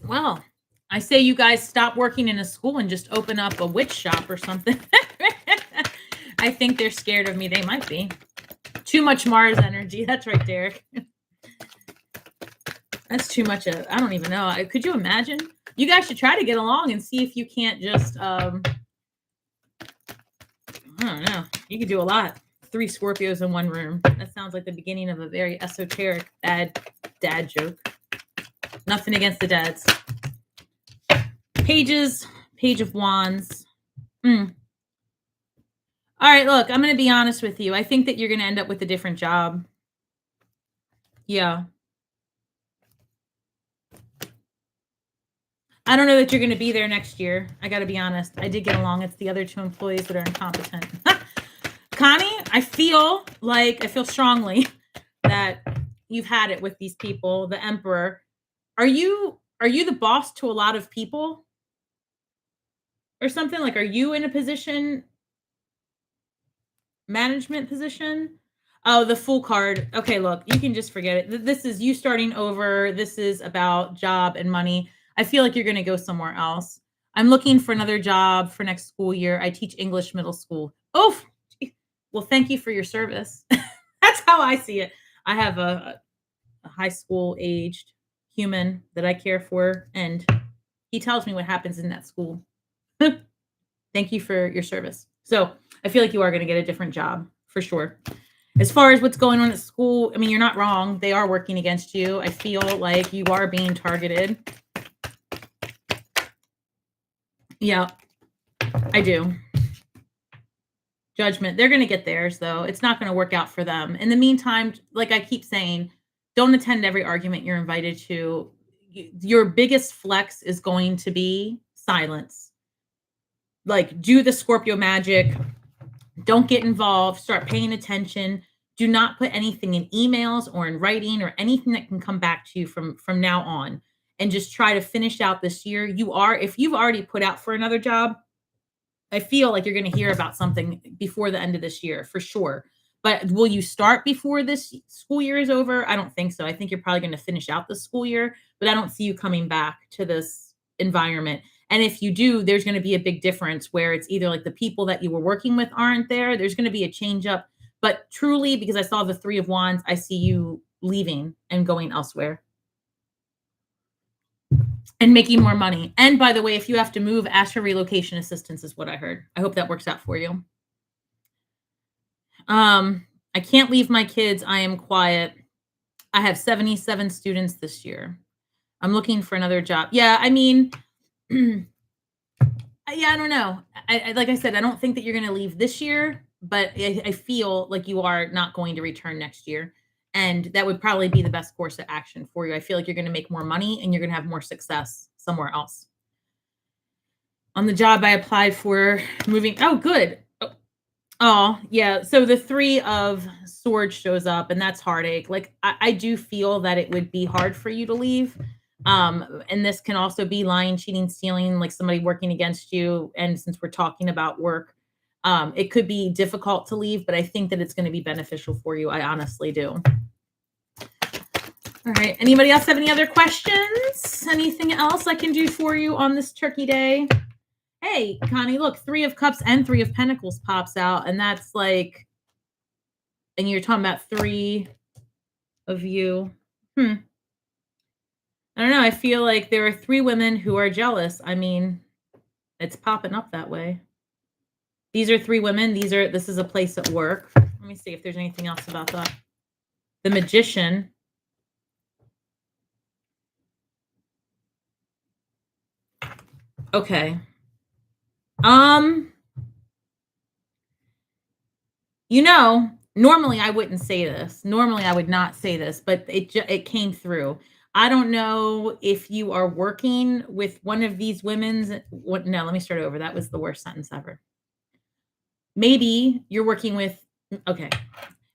Well, I say you guys stop working in a school and just open up a witch shop or something. I think they're scared of me. They might be. Too much Mars energy. That's right, Derek. That's too much. I don't even know. Could you imagine? You guys should try to get along and see if you can't just, I don't know. You could do a lot. 3 Scorpios in one room. That sounds like the beginning of a very esoteric dad joke. Nothing against the dads. Page of Wands. All right, look, I'm going to be honest with you. I think that you're going to end up with a different job. Yeah. I don't know that you're going to be there next year. I got to be honest. I did get along. It's the other 2 employees that are incompetent. Connie, I feel strongly that you've had it with these people. The Emperor. Are you the boss to a lot of people or something? Like, are you in a position, management position? Oh, the Fool card. Okay, look, you can just forget it. This is you starting over. This is about job and money. I feel like you're going to go somewhere else. I'm looking for another job for next school year. I teach English middle school. Oh, well, thank you for your service. That's how I see it. I have a high school aged human that I care for, and he tells me what happens in that school. Thank you for your service. So I feel like you are going to get a different job for sure. As far as what's going on at school, I mean, you're not wrong. They are working against you. I feel like you are being targeted. Yeah, I do. Judgment. They're going to get theirs, though. It's not going to work out for them. In the meantime, like I keep saying, don't attend every argument you're invited to. Your biggest flex is going to be silence. Like, do the Scorpio magic. Don't get involved. Start paying attention. Do not put anything in emails or in writing or anything that can come back to you from now on. And just try to finish out this year. If you've already put out for another job, I feel like you're going to hear about something before the end of this year for sure. But will you start before this school year is over? I don't think so. I think you're probably going to finish out the school year, but I don't see you coming back to this environment. And if you do, there's going to be a big difference where it's either like the people that you were working with aren't there. There's going to be a change up. But truly, because I saw the 3 of Wands, I see you leaving and going elsewhere. And making more money. And by the way, if you have to move, ask for relocation assistance is what I heard. I hope that works out for you. I can't leave my kids. I am quiet. I have 77 students this year. I'm looking for another job. Yeah, I mean, yeah, I don't know. Like I said, I don't think that you're going to leave this year, but I feel like you are not going to return next year. And that would probably be the best course of action for you. I feel like you're going to make more money and you're going to have more success somewhere else. On the job I applied for, moving. Oh, good. Oh, yeah. So the 3 of Swords shows up, and that's heartache. Like, I do feel that it would be hard for you to leave. And this can also be lying, cheating, stealing, like somebody working against you. And since we're talking about work, it could be difficult to leave, but I think that it's going to be beneficial for you. I honestly do. All right. Anybody else have any other questions? Anything else I can do for you on this Turkey Day? Hey, Connie, look, 3 of Cups and 3 of Pentacles pops out. And that's like, and you're talking about 3 of you. I don't know. I feel like there are 3 women who are jealous. I mean, it's popping up that way. These are 3 women. This is a place at work. Let me see if there's anything else about that. The Magician. Okay. You know, normally I wouldn't say this. Normally I would not say this, but it came through. I don't know if you are working with one of these women's. No, let me start over. That was the worst sentence ever. Maybe you're working with, okay.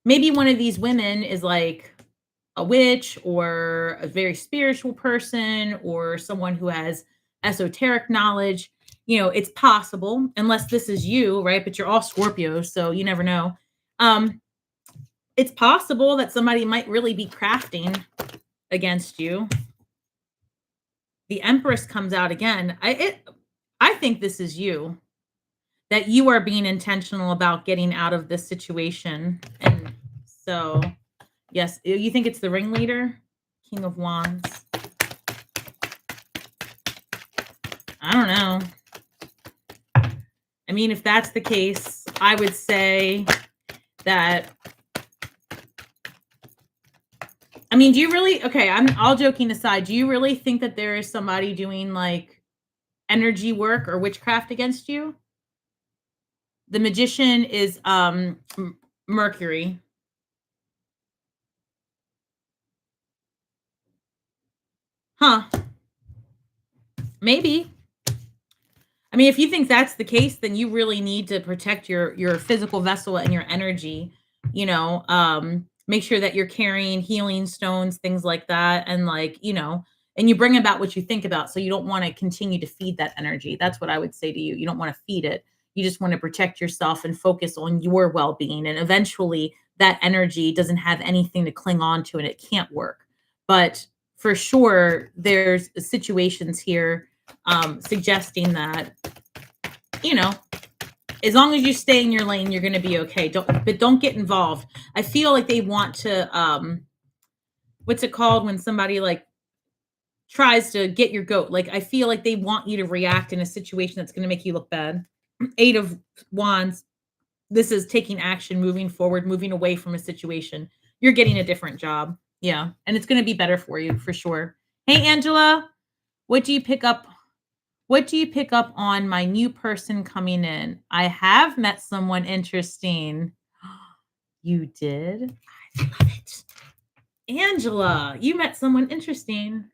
Maybe one of these women is like a witch or a very spiritual person or someone who has esoteric knowledge. it's possible, unless this is you, right? But you're all Scorpios, so you never know. It's possible that somebody might really be crafting against you. The Empress comes out again. I think this is you, that you are being intentional about getting out of this situation. And so, yes, you think it's the ringleader? King of Wands. I don't know. I mean, if that's the case, I would say that, I mean, do you really, okay, I'm all joking aside, do you really think that there is somebody doing like energy work or witchcraft against you? The Magician is Mercury. Huh. Maybe. I mean, if you think that's the case, then you really need to protect your physical vessel and your energy, make sure that you're carrying healing stones, things like that. And and you bring about what you think about. So you don't want to continue to feed that energy. That's what I would say to you. You don't want to feed it. You just want to protect yourself and focus on your well-being. And eventually that energy doesn't have anything to cling on to and it can't work. But for sure, there's situations here suggesting that, as long as you stay in your lane, you're going to be okay. Don't get involved. I feel like they want to, what's it called when somebody like tries to get your goat? Like, I feel like they want you to react in a situation that's going to make you look bad. 8 of Wands. This is taking action, moving forward, moving away from a situation. You're getting a different job. Yeah. And it's going to be better for you for sure. Hey, Angela, what do you pick up? What do you pick up on my new person coming in? I have met someone interesting. You did? I love it. Angela, you met someone interesting.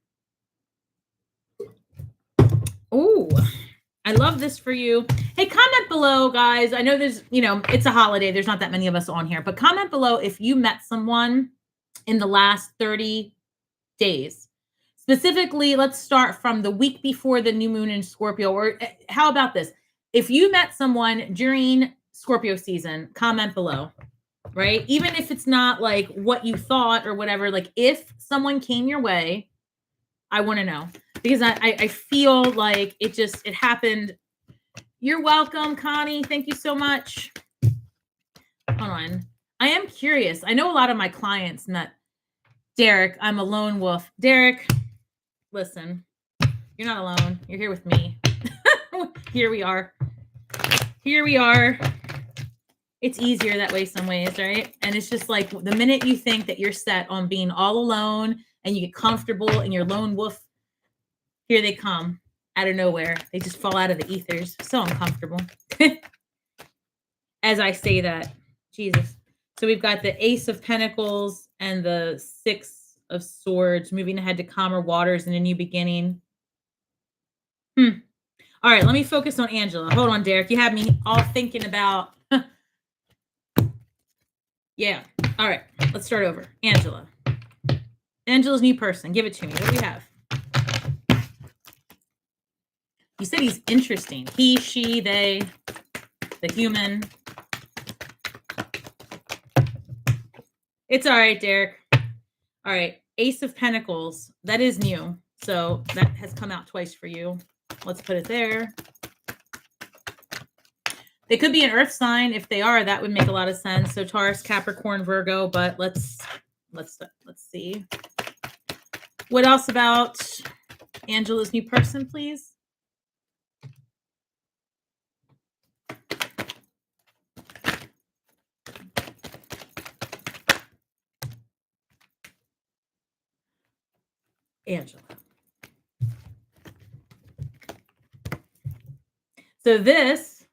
Oh, I love this for you. Hey, comment below, guys. I know there's, it's a holiday. There's not that many of us on here, but comment below if you met someone in the last 30 days. Specifically, let's start from the week before the new moon in Scorpio. Or how about this? If you met someone during Scorpio season, comment below, right? Even if it's not like what you thought or whatever, like if someone came your way, I want to know. Because I feel like it happened. You're welcome, Connie. Thank you so much. Hold on. I am curious. I know a lot of my clients met Derek. I'm a lone wolf. Derek, listen, you're not alone. You're here with me. Here we are. Here we are. It's easier that way some ways, right? And it's just like the minute you think that you're set on being all alone and you get comfortable in your lone wolf, here they come out of nowhere. They just fall out of the ethers. So uncomfortable. As I say that, Jesus. So we've got the Ace of Pentacles and the 6 of Swords, moving ahead to calmer waters and a new beginning. All right, let me focus on Angela. Hold on, Derek. You have me all thinking about. Yeah. All right, let's start over. Angela. Angela's new person. Give it to me. What do we have? You said he's interesting. He, she, they, the human. It's all right, Derek. All right. Ace of Pentacles. That is new. So that has come out twice for you. Let's put it there. They could be an earth sign. If they are, that would make a lot of sense. So Taurus, Capricorn, Virgo, but let's see. What else about Angela's new person, please? Angela. So this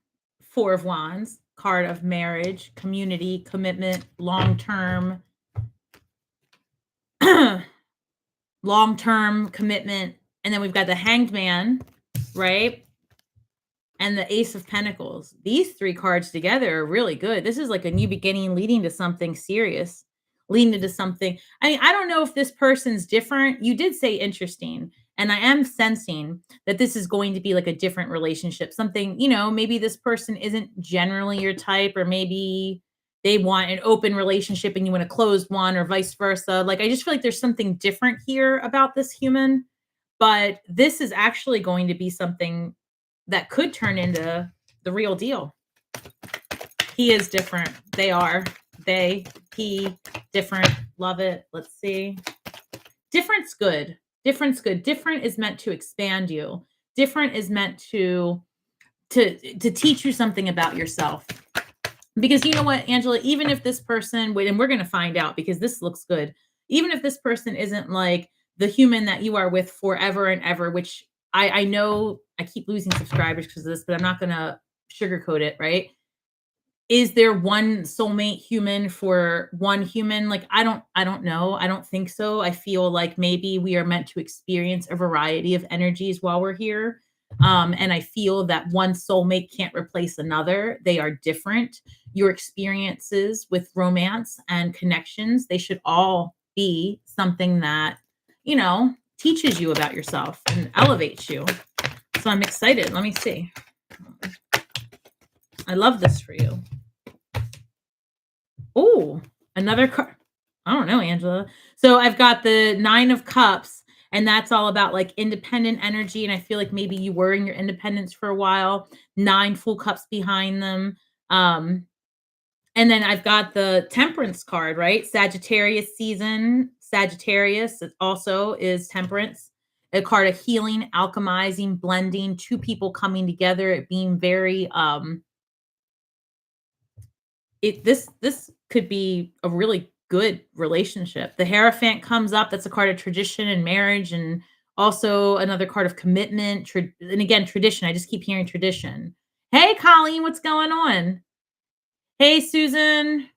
4 of Wands, card of marriage, community, commitment, long-term commitment. And then we've got the Hanged Man, right? And the Ace of Pentacles. These 3 cards together are really good. This is like a new beginning leading to something serious, leading into something. I mean, I don't know if this person's different. You did say interesting. And I am sensing that this is going to be like a different relationship. Something, maybe this person isn't generally your type, or maybe they want an open relationship and you want a closed one, or vice versa. Like, I just feel like there's something different here about this human, but this is actually going to be something that could turn into the real deal. He is different. They are. They, he, different. Love it. Let's see. Different's good. Different's good. Different is meant to expand you. Different is meant to teach you something about yourself. Because you know what, Angela, even if this person, and we're going to find out because this looks good, even if this person isn't like the human that you are with forever and ever, which I know I keep losing subscribers because of this, but I'm not going to sugarcoat it, right? Is there one soulmate human for one human? Like, I don't know. I don't think so. I feel like maybe we are meant to experience a variety of energies while we're here. And I feel that one soulmate can't replace another. They are different. Your experiences with romance and connections, they should all be something that, teaches you about yourself and elevates you. So I'm excited. Let me see. I love this for you. Oh, another card. I don't know, Angela. So I've got the 9 of Cups, and that's all about like independent energy. And I feel like maybe you were in your independence for a while. 9 full cups behind them. And then I've got the Temperance card, right? Sagittarius season. Sagittarius also is Temperance. A card of healing, alchemizing, blending, 2 people coming together, it being very this could be a really good relationship. The Hierophant comes up. That's a card of tradition and marriage, and also another card of commitment. And again, tradition. I just keep hearing tradition. Hey, Colleen, what's going on? Hey, Susan.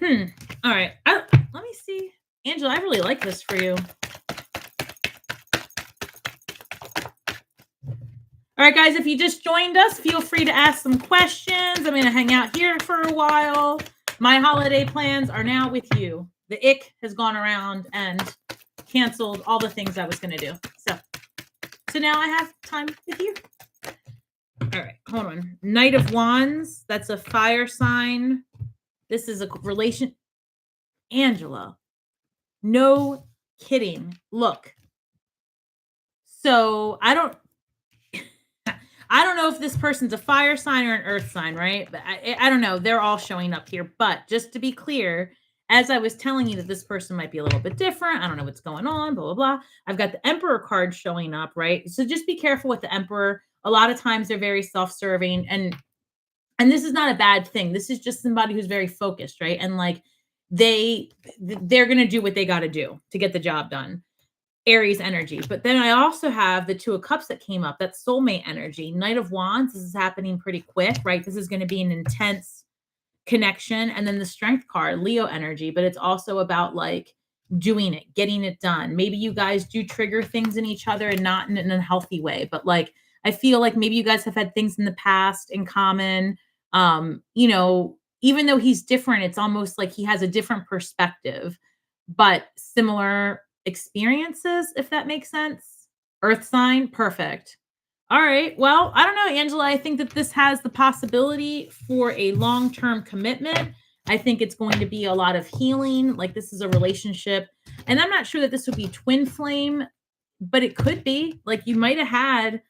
All right. Let me see. Angela, I really like this for you. All right, guys, if you just joined us, feel free to ask some questions. I'm going to hang out here for a while. My holiday plans are now with you. The ick has gone around and canceled all the things I was going to do. So now I have time with you. All right, hold on. Knight of Wands. That's a fire sign. This is a relation. Angela, no kidding. Look. So I don't know if this person's a fire sign or an earth sign, right? But I don't know. They're all showing up here. But just to be clear, as I was telling you that this person might be a little bit different, I don't know what's going on, blah, blah, blah. I've got the Emperor card showing up, right? So just be careful with the Emperor. A lot of times they're very self-serving, and this is not a bad thing. This is just somebody who's very focused, right? And like they're going to do what they got to do to get the job done. Aries energy. But then I also have the 2 of Cups that came up. That's soulmate energy. Knight of Wands. This is happening pretty quick, right? This is going to be an intense connection. And then the Strength card, Leo energy. But it's also about like doing it, getting it done. Maybe you guys do trigger things in each other and not in an unhealthy way. But like, I feel like maybe you guys have had things in the past in common. Even though he's different, it's almost like he has a different perspective, but similar experiences, if that makes sense. Earth sign, perfect. All right. Well, I don't know, Angela. I think that this has the possibility for a long-term commitment. I think it's going to be a lot of healing. Like this is a relationship. And I'm not sure that this would be twin flame, but it could be. Like you might have had,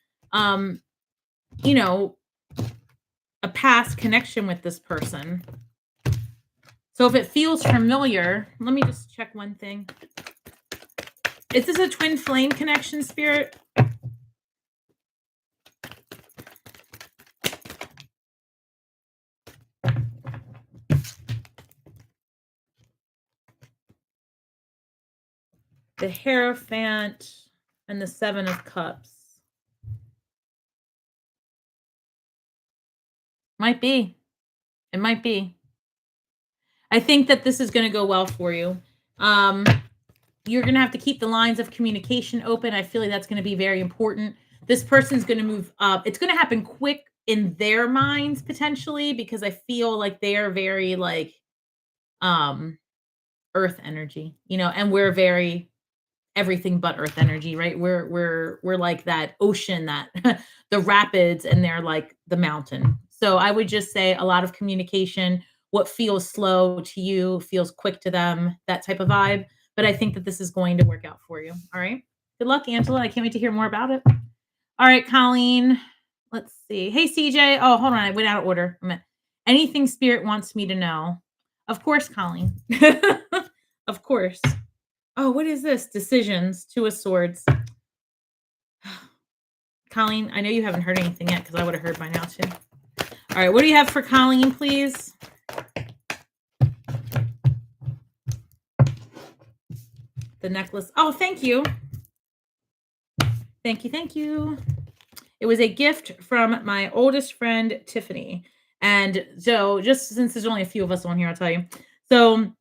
a past connection with this person. So if it feels familiar, let me just check one thing. Is this a twin flame connection, Spirit? The Hierophant and the 7 of Cups. Might be. It might be. I think that this is going to go well for you. You're going to have to keep the lines of communication open. I feel like that's going to be very important. This person's going to move up. It's going to happen quick in their minds potentially, because I feel like they are very like earth energy, and we're very everything but earth energy, right? We're like that ocean, that the rapids, and they're like the mountain. So I would just say a lot of communication. What feels slow to you feels quick to them, that type of vibe. But I think that this is going to work out for you. All right. Good luck, Angela. I can't wait to hear more about it. All right, Colleen. Let's see. Hey, CJ. Oh, hold on. I went out of order. Anything Spirit wants me to know. Of course, Colleen. Of course. Oh, what is this? Decisions. Two of Swords. Colleen, I know you haven't heard anything yet, because I would have heard by now too. All right, what do you have for Colleen, please? The necklace. Oh, thank you. Thank you. Thank you. It was a gift from my oldest friend, Tiffany. And so, just since there's only a few of us on here, I'll tell you. So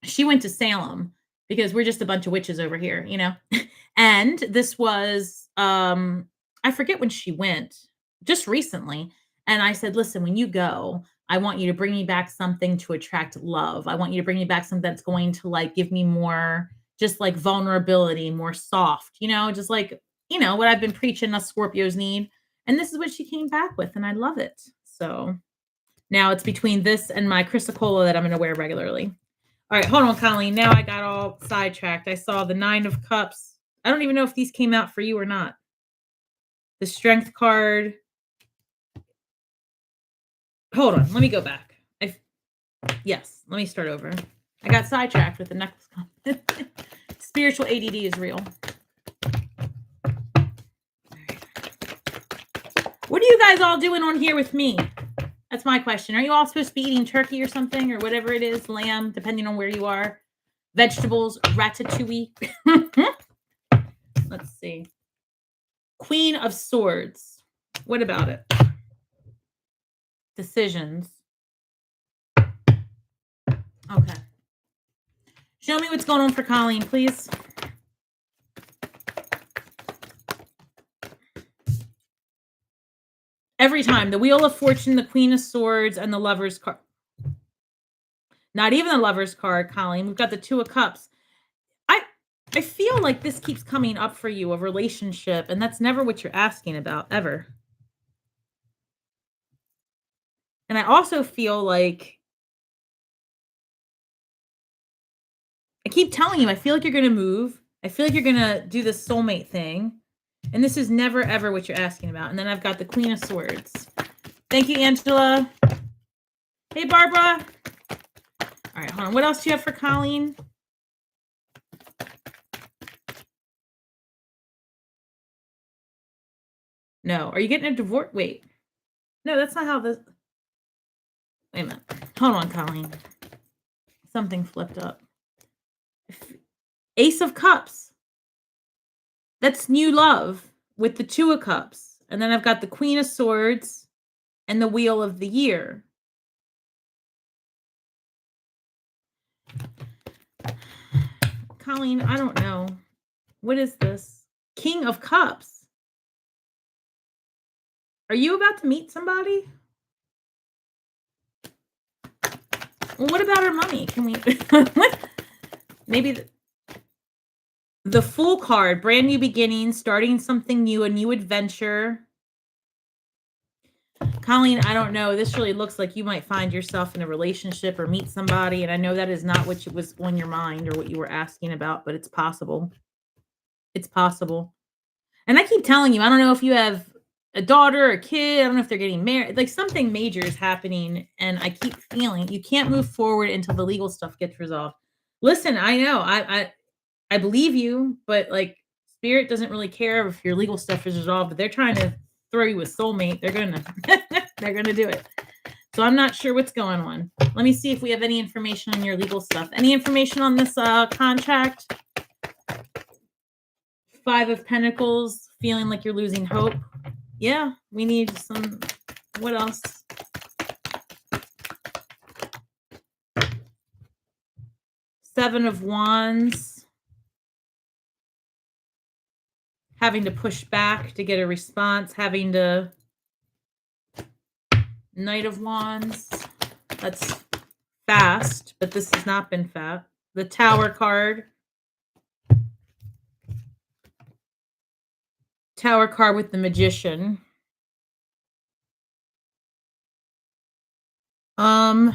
she went to Salem, because we're just a bunch of witches over here, you know? And this was, I forget when she went, just recently. And I said, listen, when you go, I want you to bring me back something to attract love. I want you to bring me back something that's going to like give me more, just like vulnerability, more soft, you know, just like, you know, what I've been preaching us Scorpios need. And this is what she came back with. And I love it. So now it's between this and my chrysocolla that I'm going to wear regularly. All right, hold on, Colleen. Now I got all sidetracked. I saw the 9 of Cups. I don't even know if these came out for you or not. The Strength card. Hold on. Let me go back. Yes, let me start over. I got sidetracked with the necklace. Spiritual ADD is real. What are you guys all doing on here with me? That's my question. Are you all supposed to be eating turkey or something, or whatever it is, lamb, depending on where you are? Vegetables, ratatouille. Let's see. Queen of Swords. What about it? Decisions. Okay. Show me what's going on for Colleen, please. Every time. The Wheel of Fortune, the Queen of Swords, and the Lover's card. Not even the Lover's card, Colleen. We've got the 2 of Cups. I feel like this keeps coming up for you, a relationship, and that's never what you're asking about, ever. And I also feel like, I keep telling you, I feel like you're going to move. I feel like you're going to do the soulmate thing. And this is never, ever what you're asking about. And then I've got the Queen of Swords. Thank you, Angela. Hey, Barbara. All right, hold on. What else do you have for Colleen? No. Are you getting a divorce? Wait. No, that's not how this... Wait a minute. Hold on, Colleen. Something flipped up. Ace of Cups. That's new love with the 2 of Cups. And then I've got the Queen of Swords and the Wheel of the Year. Colleen, I don't know. What is this? King of Cups. Are you about to meet somebody? Well, what about her money? Can we... Maybe... The Fool card, brand new beginning, starting something new, a new adventure. Colleen, I don't know. This really looks like you might find yourself in a relationship or meet somebody. And I know that is not what was on your mind or what you were asking about, but it's possible. It's possible. And I keep telling you, I don't know if you have a daughter or a kid. I don't know if they're getting married. Like something major is happening. And I keep feeling you can't move forward until the legal stuff gets resolved. Listen, I know. I believe you, but like Spirit doesn't really care if your legal stuff is resolved, but they're trying to throw you a soulmate. They're gonna do it. So I'm not sure what's going on. Let me see if we have any information on your legal stuff. Any information on this contract? 5 of Pentacles, feeling like you're losing hope. Yeah, we need some. What else? Seven of Wands. Having to push back to get a response. Having to... Knight of Wands. That's fast, but this has not been fast. The Tower card. Tower card with the Magician. When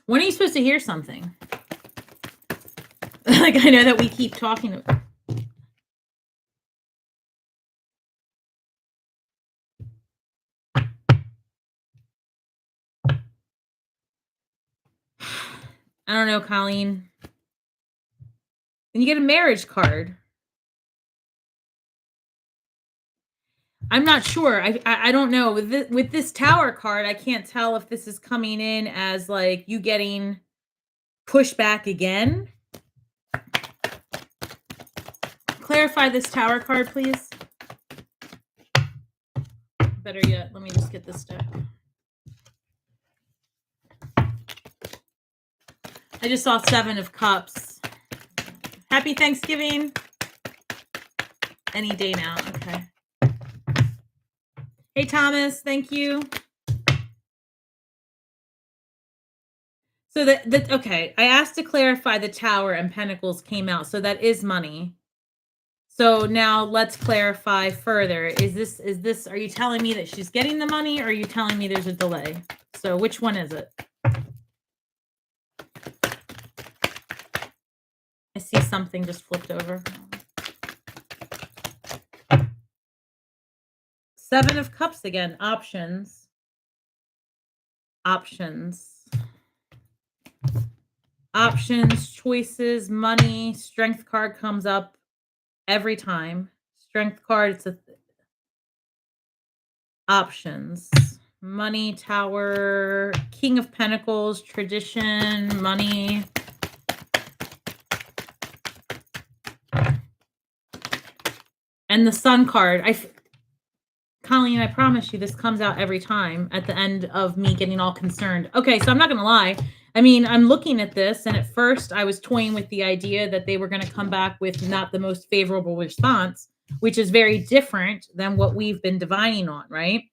are you supposed to hear something? Like, I know that we keep talking about. I don't know, Colleen. And you get a marriage card. I'm not sure. I don't know. With this Tower card, I can't tell if this is coming in as like you getting pushed back again. Clarify this Tower card, please. Better yet, let me just get this deck. I just saw 7 of Cups. Happy Thanksgiving. Any day now. Okay. Hey, Thomas. Thank you. So okay. I asked to clarify the Tower and Pentacles came out. So that is money. So now let's clarify further. Are you telling me that she's getting the money or are you telling me there's a delay? So which one is it? I see something just flipped over. 7 of Cups again. Options. Options, choices, money. Strength card comes up every time. Strength card, it's options. Money, Tower, King of Pentacles, tradition, money. And the Sun card. Colleen, I promise you this comes out every time at the end of me getting all concerned. Okay, so I'm not going to lie. I mean, I'm looking at this, and at first I was toying with the idea that they were going to come back with not the most favorable response, which is very different than what we've been divining on, right?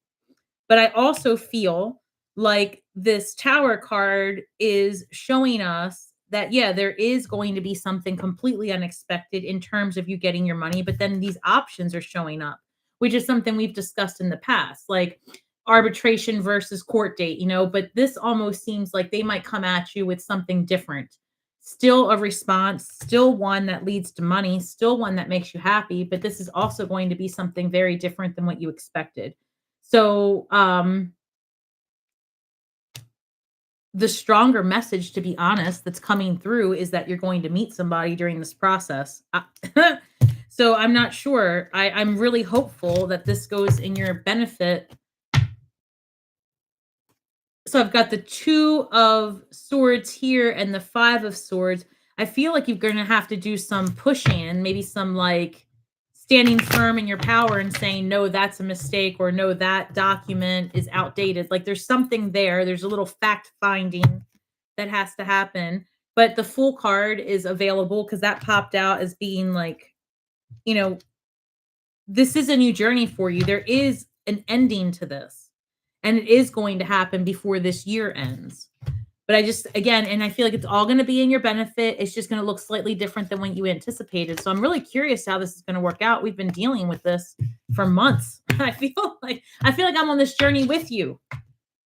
But I also feel like this Tower card is showing us that, yeah, there is going to be something completely unexpected in terms of you getting your money, but then these options are showing up, which is something we've discussed in the past, like arbitration versus court date, but this almost seems like they might come at you with something different. Still a response, still one that leads to money, still one that makes you happy, but this is also going to be something very different than what you expected. So, the stronger message, to be honest, that's coming through is that you're going to meet somebody during this process. So I'm not sure. I'm really hopeful that this goes in your benefit. So I've got the 2 of Swords here and the 5 of Swords. I feel like you're going to have to do some pushing, maybe some like standing firm in your power and saying, no, that's a mistake, or no, that document is outdated. Like there's something there. There's a little fact finding that has to happen. But the Fool card is available because that popped out as being like, this is a new journey for you. There is an ending to this, and it is going to happen before this year ends. But I feel like it's all going to be in your benefit. It's just going to look slightly different than what you anticipated. So I'm really curious how this is going to work out. We've been dealing with this for months. I feel like I'm on this journey with you,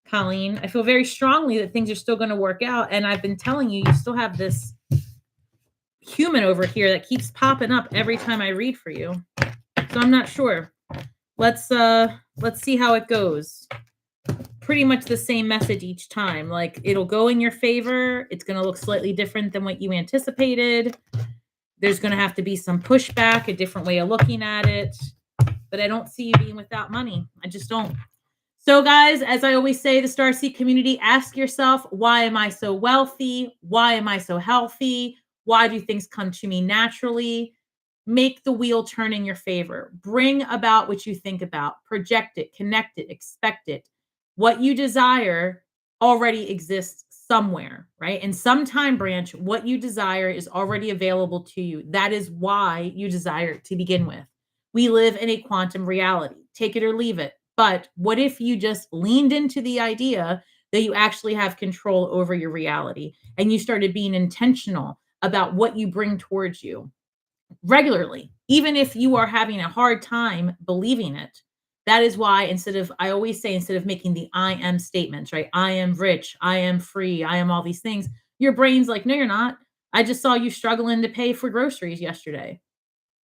Colleen. I feel very strongly that things are still going to work out. And I've been telling you, you still have this human over here that keeps popping up every time I read for you. So I'm not sure. Let's see how it goes. Pretty much the same message each time. Like it'll go in your favor. It's going to look slightly different than what you anticipated. There's going to have to be some pushback, a different way of looking at it. But I don't see you being without money. I just don't. So guys, as I always say, the Starseed community, ask yourself, why am I so wealthy? Why am I so healthy? Why do things come to me naturally? Make the wheel turn in your favor. Bring about what you think about. Project it, connect it, expect it. What you desire already exists somewhere, right? In some time branch, what you desire is already available to you. That is why you desire it to begin with. We live in a quantum reality. Take it or leave it. But what if you just leaned into the idea that you actually have control over your reality and you started being intentional about what you bring towards you regularly, even if you are having a hard time believing it. That is why I always say, instead of making the I am statements, right? I am rich, I am free, I am all these things. Your brain's like, no, you're not. I just saw you struggling to pay for groceries yesterday.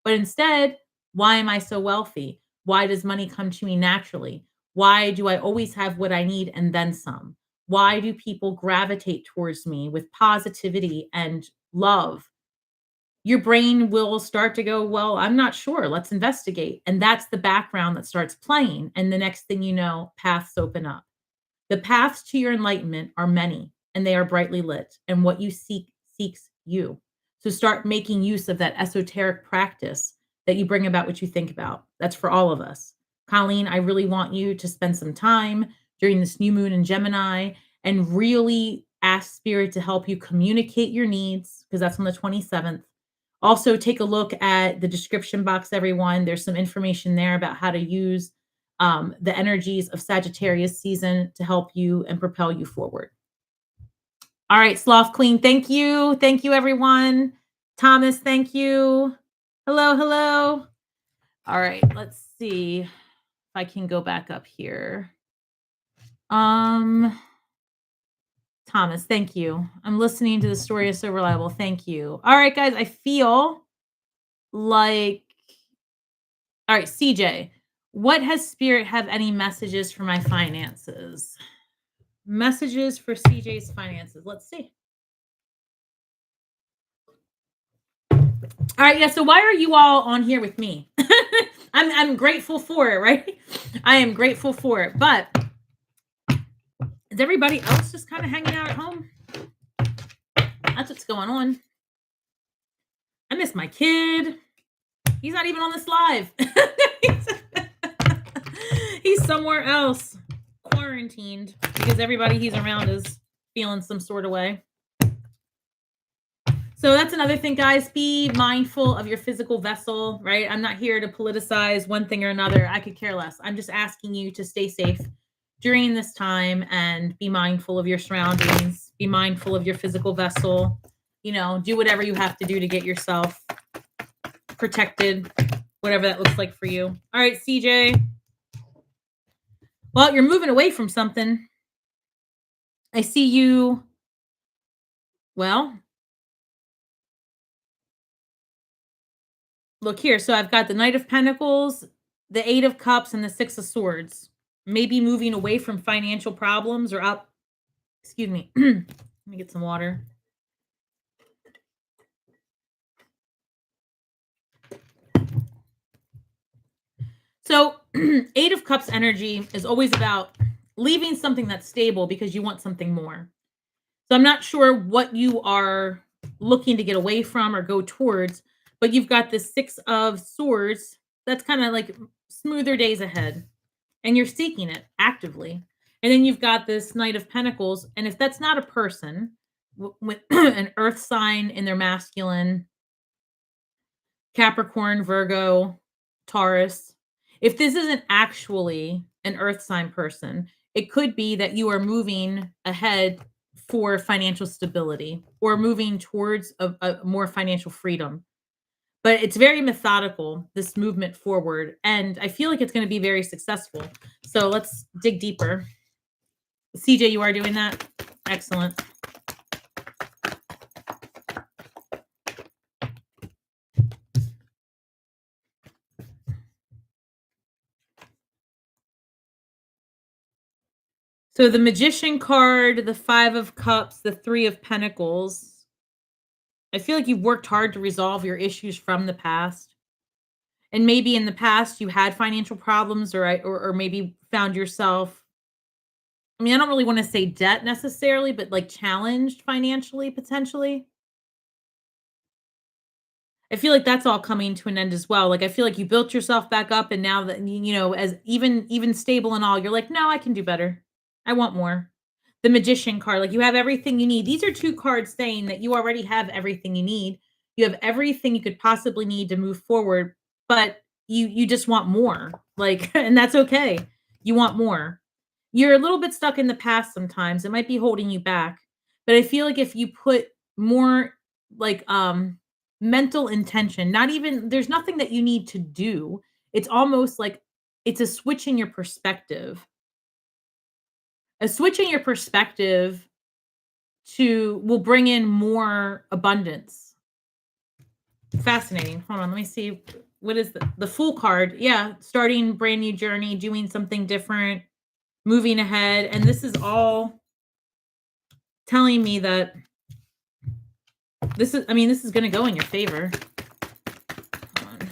But instead, why am I so wealthy? Why does money come to me naturally? Why do I always have what I need and then some? Why do people gravitate towards me with positivity and love? Your brain will start to go, well, I'm not sure. Let's investigate. And that's the background that starts playing. And the next thing you know, paths open up. The paths to your enlightenment are many and they are brightly lit. And what you seek seeks you. So start making use of that esoteric practice that you bring about what you think about. That's for all of us. Colleen, I really want you to spend some time during this new moon in Gemini and really ask Spirit to help you communicate your needs, because that's on the 27th. Also, take a look at the description box, everyone. There's some information there about how to use the energies of Sagittarius season to help you and propel you forward. All right, Sloth Queen, thank you. Thank you, everyone. Thomas, thank you. Hello, hello. All right, let's see if I can go back up here. Thomas, thank you. I'm listening to the story is so reliable. Thank you. All right, guys, I feel like, all right, CJ, what has Spirit have any messages for my finances? Messages for CJ's finances. Let's see. All right, yeah. So why are you all on here with me? I'm grateful for it, right? I am grateful for it. But is everybody else just kind of hanging out at home? That's what's going on. I miss my kid. He's not even on this live. He's somewhere else, quarantined, because everybody he's around is feeling some sort of way. So that's another thing, guys. Be mindful of your physical vessel, right? I'm not here to politicize one thing or another. I could care less. I'm just asking you to stay safe during this time and be mindful of your surroundings. Be mindful of your physical vessel. You know, do whatever you have to do to get yourself protected, whatever that looks like for you. All right, CJ. Well, you're moving away from something. I see you. Well, look here. So I've got the Knight of Pentacles, the Eight of Cups, and the Six of Swords. Maybe moving away from financial problems or up. Excuse me. Let me get some water. So Eight of Cups energy is always about leaving something that's stable because you want something more. So I'm not sure what you are looking to get away from or go towards, but you've got this Six of Swords. That's kind of like smoother days ahead. And you're seeking it actively. And then you've got this Knight of Pentacles. And if that's not a person with an earth sign in their masculine, Capricorn, Virgo, Taurus, if this isn't actually an earth sign person, it could be that you are moving ahead for financial stability or moving towards a more financial freedom. But it's very methodical, this movement forward. And I feel like it's going to be very successful. So let's dig deeper. CJ, you are doing that? Excellent. So the Magician card, the Five of Cups, the Three of Pentacles. I feel like you've worked hard to resolve your issues from the past. And maybe in the past you had financial problems or maybe found yourself, I mean, I don't really want to say debt necessarily, but like challenged financially, potentially. I feel like that's all coming to an end as well. Like, I feel like you built yourself back up and now that, you know, as even stable and all, you're like, no, I can do better. I want more. The Magician card, like you have everything you need. These are two cards saying that you already have everything you need. You have everything you could possibly need to move forward, but you just want more. Like, and that's okay. You want more. You're a little bit stuck in the past sometimes. It might be holding you back. But I feel like if you put more like mental intention. Not even there's nothing that you need to do. It's almost like it's a switch in your perspective. A switch in your perspective to will bring in more abundance. Fascinating. Hold on, let me see. What is the Fool card? Yeah, starting brand new journey, doing something different, moving ahead. And this is all telling me that this is going to go in your favor. Hold on.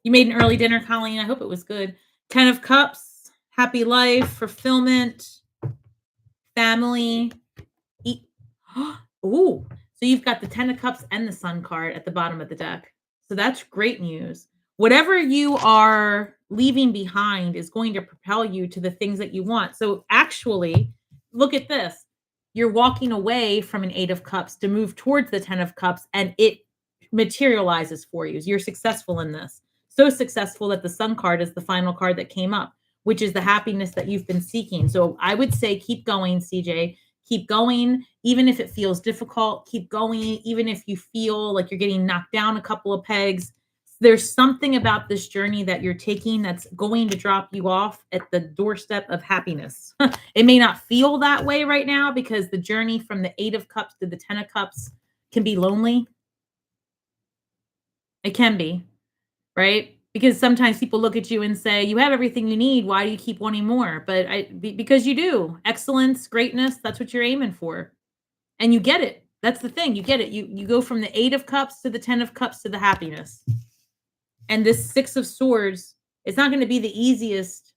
You made an early dinner, Colleen. I hope it was good. 10 of Cups, happy life, fulfillment, family. Ooh, so you've got the 10 of Cups and the Sun card at the bottom of the deck. So that's great news. Whatever you are leaving behind is going to propel you to the things that you want. So actually, look at this. You're walking away from an 8 of Cups to move towards the 10 of Cups, and it materializes for you. You're successful in this. So successful that the Sun card is the final card that came up, which is the happiness that you've been seeking. So I would say keep going, CJ. Keep going, even if it feels difficult. Keep going, even if you feel like you're getting knocked down a couple of pegs. There's something about this journey that you're taking that's going to drop you off at the doorstep of happiness. It may not feel that way right now because the journey from the 8 of Cups to the 10 of Cups can be lonely. It can be, right? Because sometimes people look at you and say, you have everything you need. Why do you keep wanting more? But because you do. Excellence, greatness, that's what you're aiming for. And you get it. That's the thing. You get it. You go from the 8 of Cups to the 10 of Cups to the happiness. And this 6 of Swords, it's not going to be the easiest,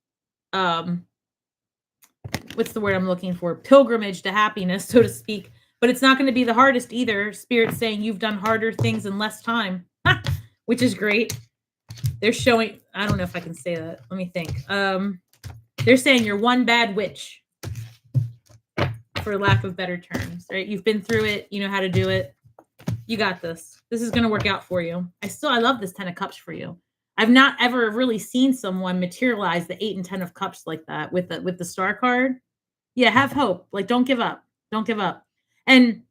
what's the word I'm looking for? Pilgrimage to happiness, so to speak. But it's not going to be the hardest either. Spirit's saying you've done harder things in less time, which is great. They're showing, I don't know if I can say that. Let me think. They're saying you're one bad witch, for lack of better terms, right? You've been through it. You know how to do it. You got this. This is going to work out for you. I love this 10 of Cups for you. I've not ever really seen someone materialize the 8 and 10 of Cups like that with the Star card. Yeah, have hope. Like, don't give up. Don't give up. And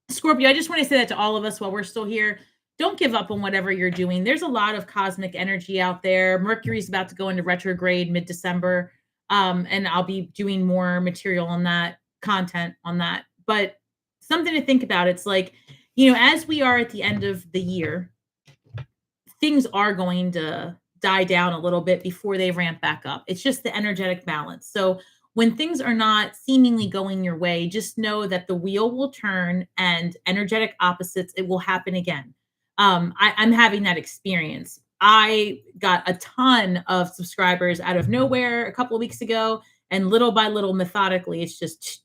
Scorpio, I just want to say that to all of us while we're still here. Don't give up on whatever you're doing. There's a lot of cosmic energy out there. Mercury's about to go into retrograde mid-December. And I'll be doing more material on that, content on that. But something to think about. It's like, as we are at the end of the year, things are going to die down a little bit before they ramp back up. It's just the energetic balance. So when things are not seemingly going your way, just know that the wheel will turn and energetic opposites, it will happen again. I'm having that experience. I got a ton of subscribers out of nowhere a couple of weeks ago, and little by little, methodically, it's just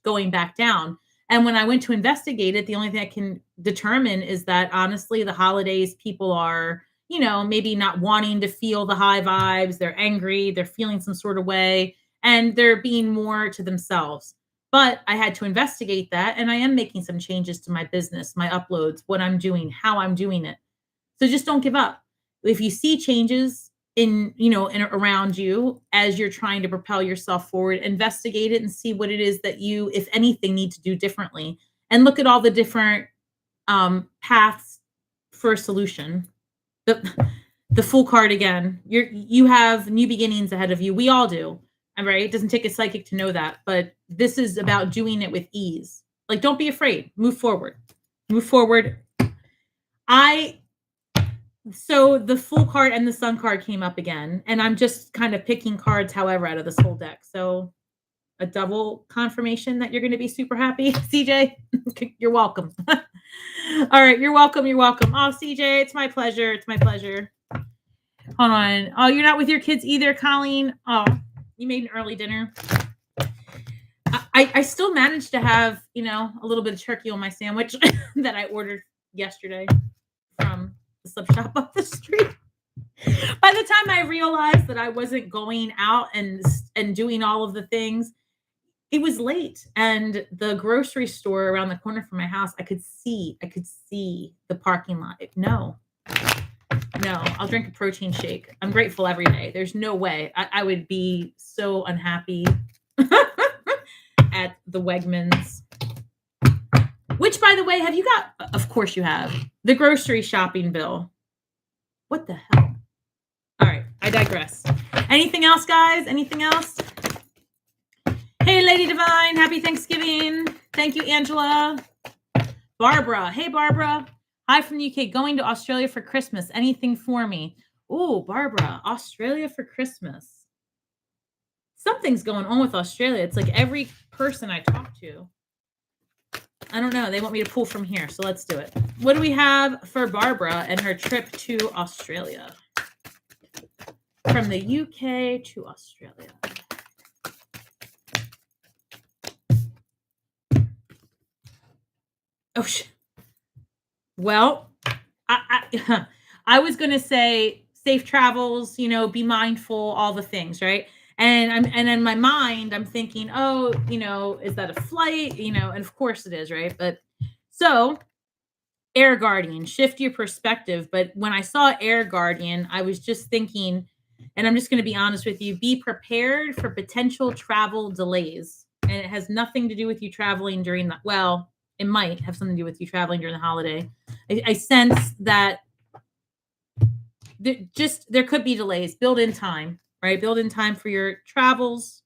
going back down. And when I went to investigate it, the only thing I can determine is that honestly, the holidays, people are, maybe not wanting to feel the high vibes. They're angry. They're feeling some sort of way, and they're being more to themselves. But I had to investigate that, and I am making some changes to my business, my uploads, what I'm doing, how I'm doing it. So just don't give up. If you see changes in around you as you're trying to propel yourself forward, investigate it and see what it is that you, if anything, need to do differently. And look at all the different paths for a solution. The Fool card again. You have new beginnings ahead of you. We all do. All right. It doesn't take a psychic to know that, but this is about doing it with ease. Like, don't be afraid. Move forward. Move forward. So the Fool card and the Sun card came up again, and I'm just kind of picking cards, however, out of this whole deck. So a double confirmation that you're going to be super happy, CJ. You're welcome. All right. You're welcome. You're welcome. Oh, CJ, it's my pleasure. It's my pleasure. Hold on. Oh, you're not with your kids either, Colleen? Oh, you made an early dinner. I still managed to have, a little bit of turkey on my sandwich that I ordered yesterday from the sub shop up the street. By the time I realized that I wasn't going out and doing all of the things, it was late. And the grocery store around the corner from my house, I could see the parking lot. No, I'll drink a protein shake. I'm grateful every day. There's no way I would be so unhappy at the Wegmans. Which, by by the way, have you got, of course you have, the grocery shopping bill? What the hell? All right, I digress. Anything else, guys? Anything else? Hey, Lady Divine, happy Thanksgiving. Thank you, Angela. Barbara, hey, Barbara. Hi from the UK, going to Australia for Christmas. Anything for me? Oh, Barbara, Australia for Christmas. Something's going on with Australia. It's like every person I talk to, I don't know. They want me to pull from here, so let's do it. What do we have for Barbara and her trip to Australia? From the UK to Australia. Oh, well, I was going to say safe travels, you know, be mindful, all the things, right? And in my mind, I'm thinking, oh, you know, is that a flight? You know, and of course it is, right? But so Air Guardian, shift your perspective. But when I saw Air Guardian, I was just thinking, and I'm just going to be honest with you, be prepared for potential travel delays. And it has nothing to do with you traveling during that. Well, it might have something to do with you traveling during the holiday. I sense that there could be delays. Build in time, right? Build in time for your travels.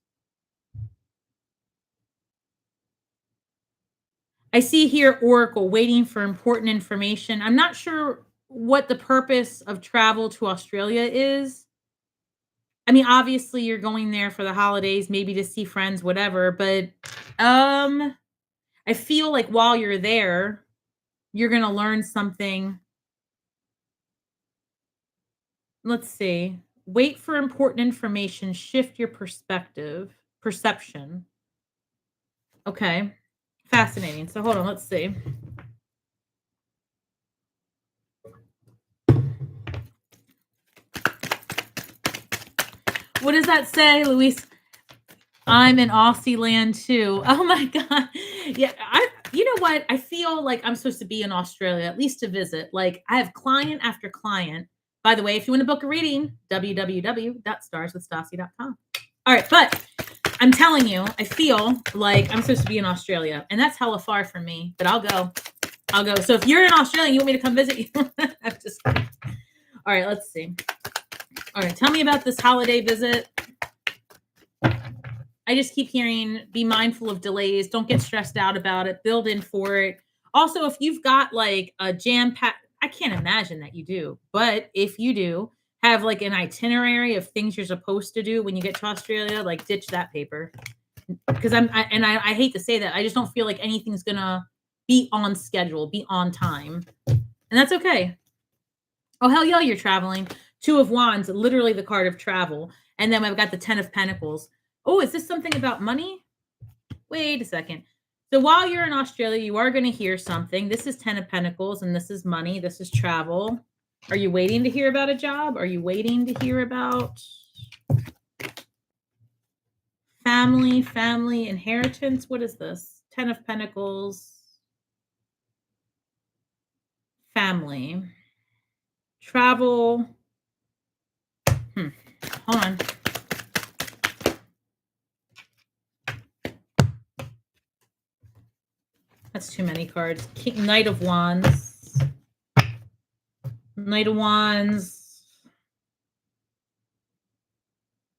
I see here Oracle waiting for important information. I'm not sure what the purpose of travel to Australia is. I mean, obviously you're going there for the holidays, maybe to see friends, whatever, but I feel like while you're there, you're going to learn something. Let's see. Wait for important information. Shift your perception. Okay. Fascinating. So hold on. Let's see. What does that say, Luis? I'm in Aussie land too. Oh my God. Yeah. You know what? I feel like I'm supposed to be in Australia, at least to visit. Like I have client after client. By the way, if you want to book a reading, www.starswithstasi.com. All right. But I'm telling you, I feel like I'm supposed to be in Australia, and that's hella far from me, but I'll go. So if you're in Australia and you want me to come visit you, I'm just kidding. All right. Let's see. All right. Tell me about this holiday visit. I just keep hearing, be mindful of delays. Don't get stressed out about it. Build in for it. Also, if you've got like a jam-packed, I can't imagine that you do, but if you do, have like an itinerary of things you're supposed to do when you get to Australia, like ditch that paper. Because I hate to say that. I just don't feel like anything's going to be on schedule, be on time. And that's okay. Oh, hell yeah, you're traveling. Two of Wands, literally the card of travel. And then I've got the 10 of Pentacles. Oh, is this something about money? Wait a second. So while you're in Australia, you are going to hear something. This is 10 of Pentacles, and this is money. This is travel. Are you waiting to hear about a job? Are you waiting to hear about family, inheritance? What is this? 10 of Pentacles, family, travel. Hold on. That's too many cards. Knight of Wands. Knight of Wands.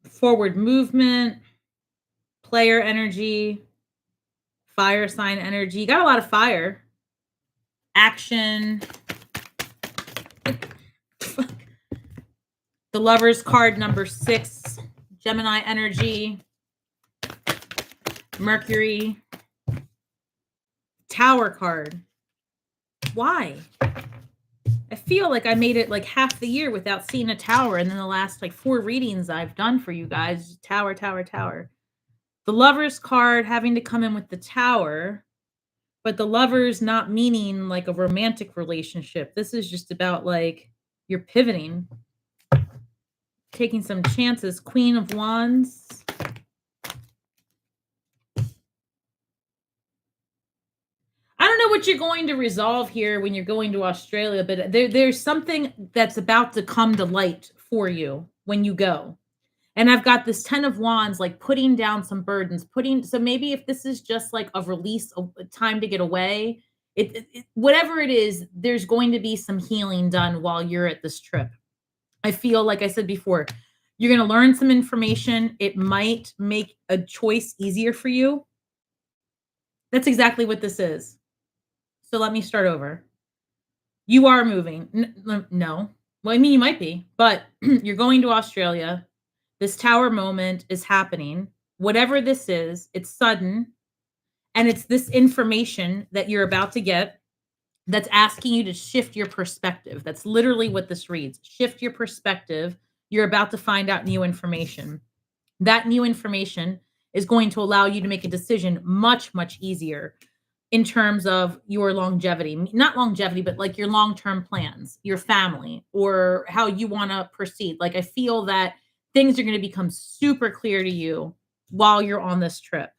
Forward movement. Player energy. Fire sign energy. You got a lot of fire. Action. The Lovers card, number 6. Gemini energy. Mercury. Tower card. Why? I feel like I made it like half the year without seeing a tower, and then the last like 4 readings I've done for you guys, tower. The Lovers card having to come in with the Tower, but the Lovers not meaning like a romantic relationship. This is just about like you're pivoting, taking some chances. Queen of Wands. I don't know what you're going to resolve here when you're going to Australia, but there's something that's about to come to light for you when you go. And I've got this 10 of Wands, like putting down some burdens, so maybe if this is just like a release, a time to get away, Whatever it is, there's going to be some healing done while you're at this trip. I feel like I said before, you're going to learn some information. It might make a choice easier for you. That's exactly what this is. So let me start over. You are moving. No. Well, I mean, you might be, but you're going to Australia. This tower moment is happening. Whatever this is, it's sudden. And it's this information that you're about to get that's asking you to shift your perspective. That's literally what this reads. Shift your perspective. You're about to find out new information. That new information is going to allow you to make a decision much, much easier in terms of your longevity. Not longevity, but like your long-term plans, your family, or how you want to proceed. Like I feel that things are going to become super clear to you while you're on this trip,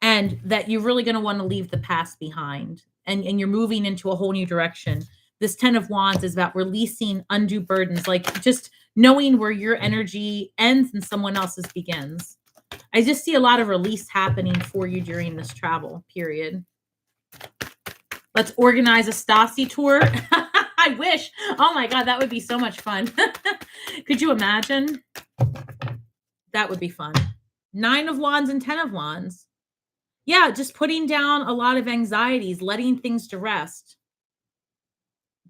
and that you're really going to want to leave the past behind, and you're moving into a whole new direction. This 10 of Wands is about releasing undue burdens, like just knowing where your energy ends and someone else's begins. I just see a lot of release happening for you during this travel period. Let's organize a Stasi tour. I wish. Oh my God, that would be so much fun. Could you imagine? That would be fun. 9 of Wands and 10 of Wands. Yeah, just putting down a lot of anxieties, letting things to rest.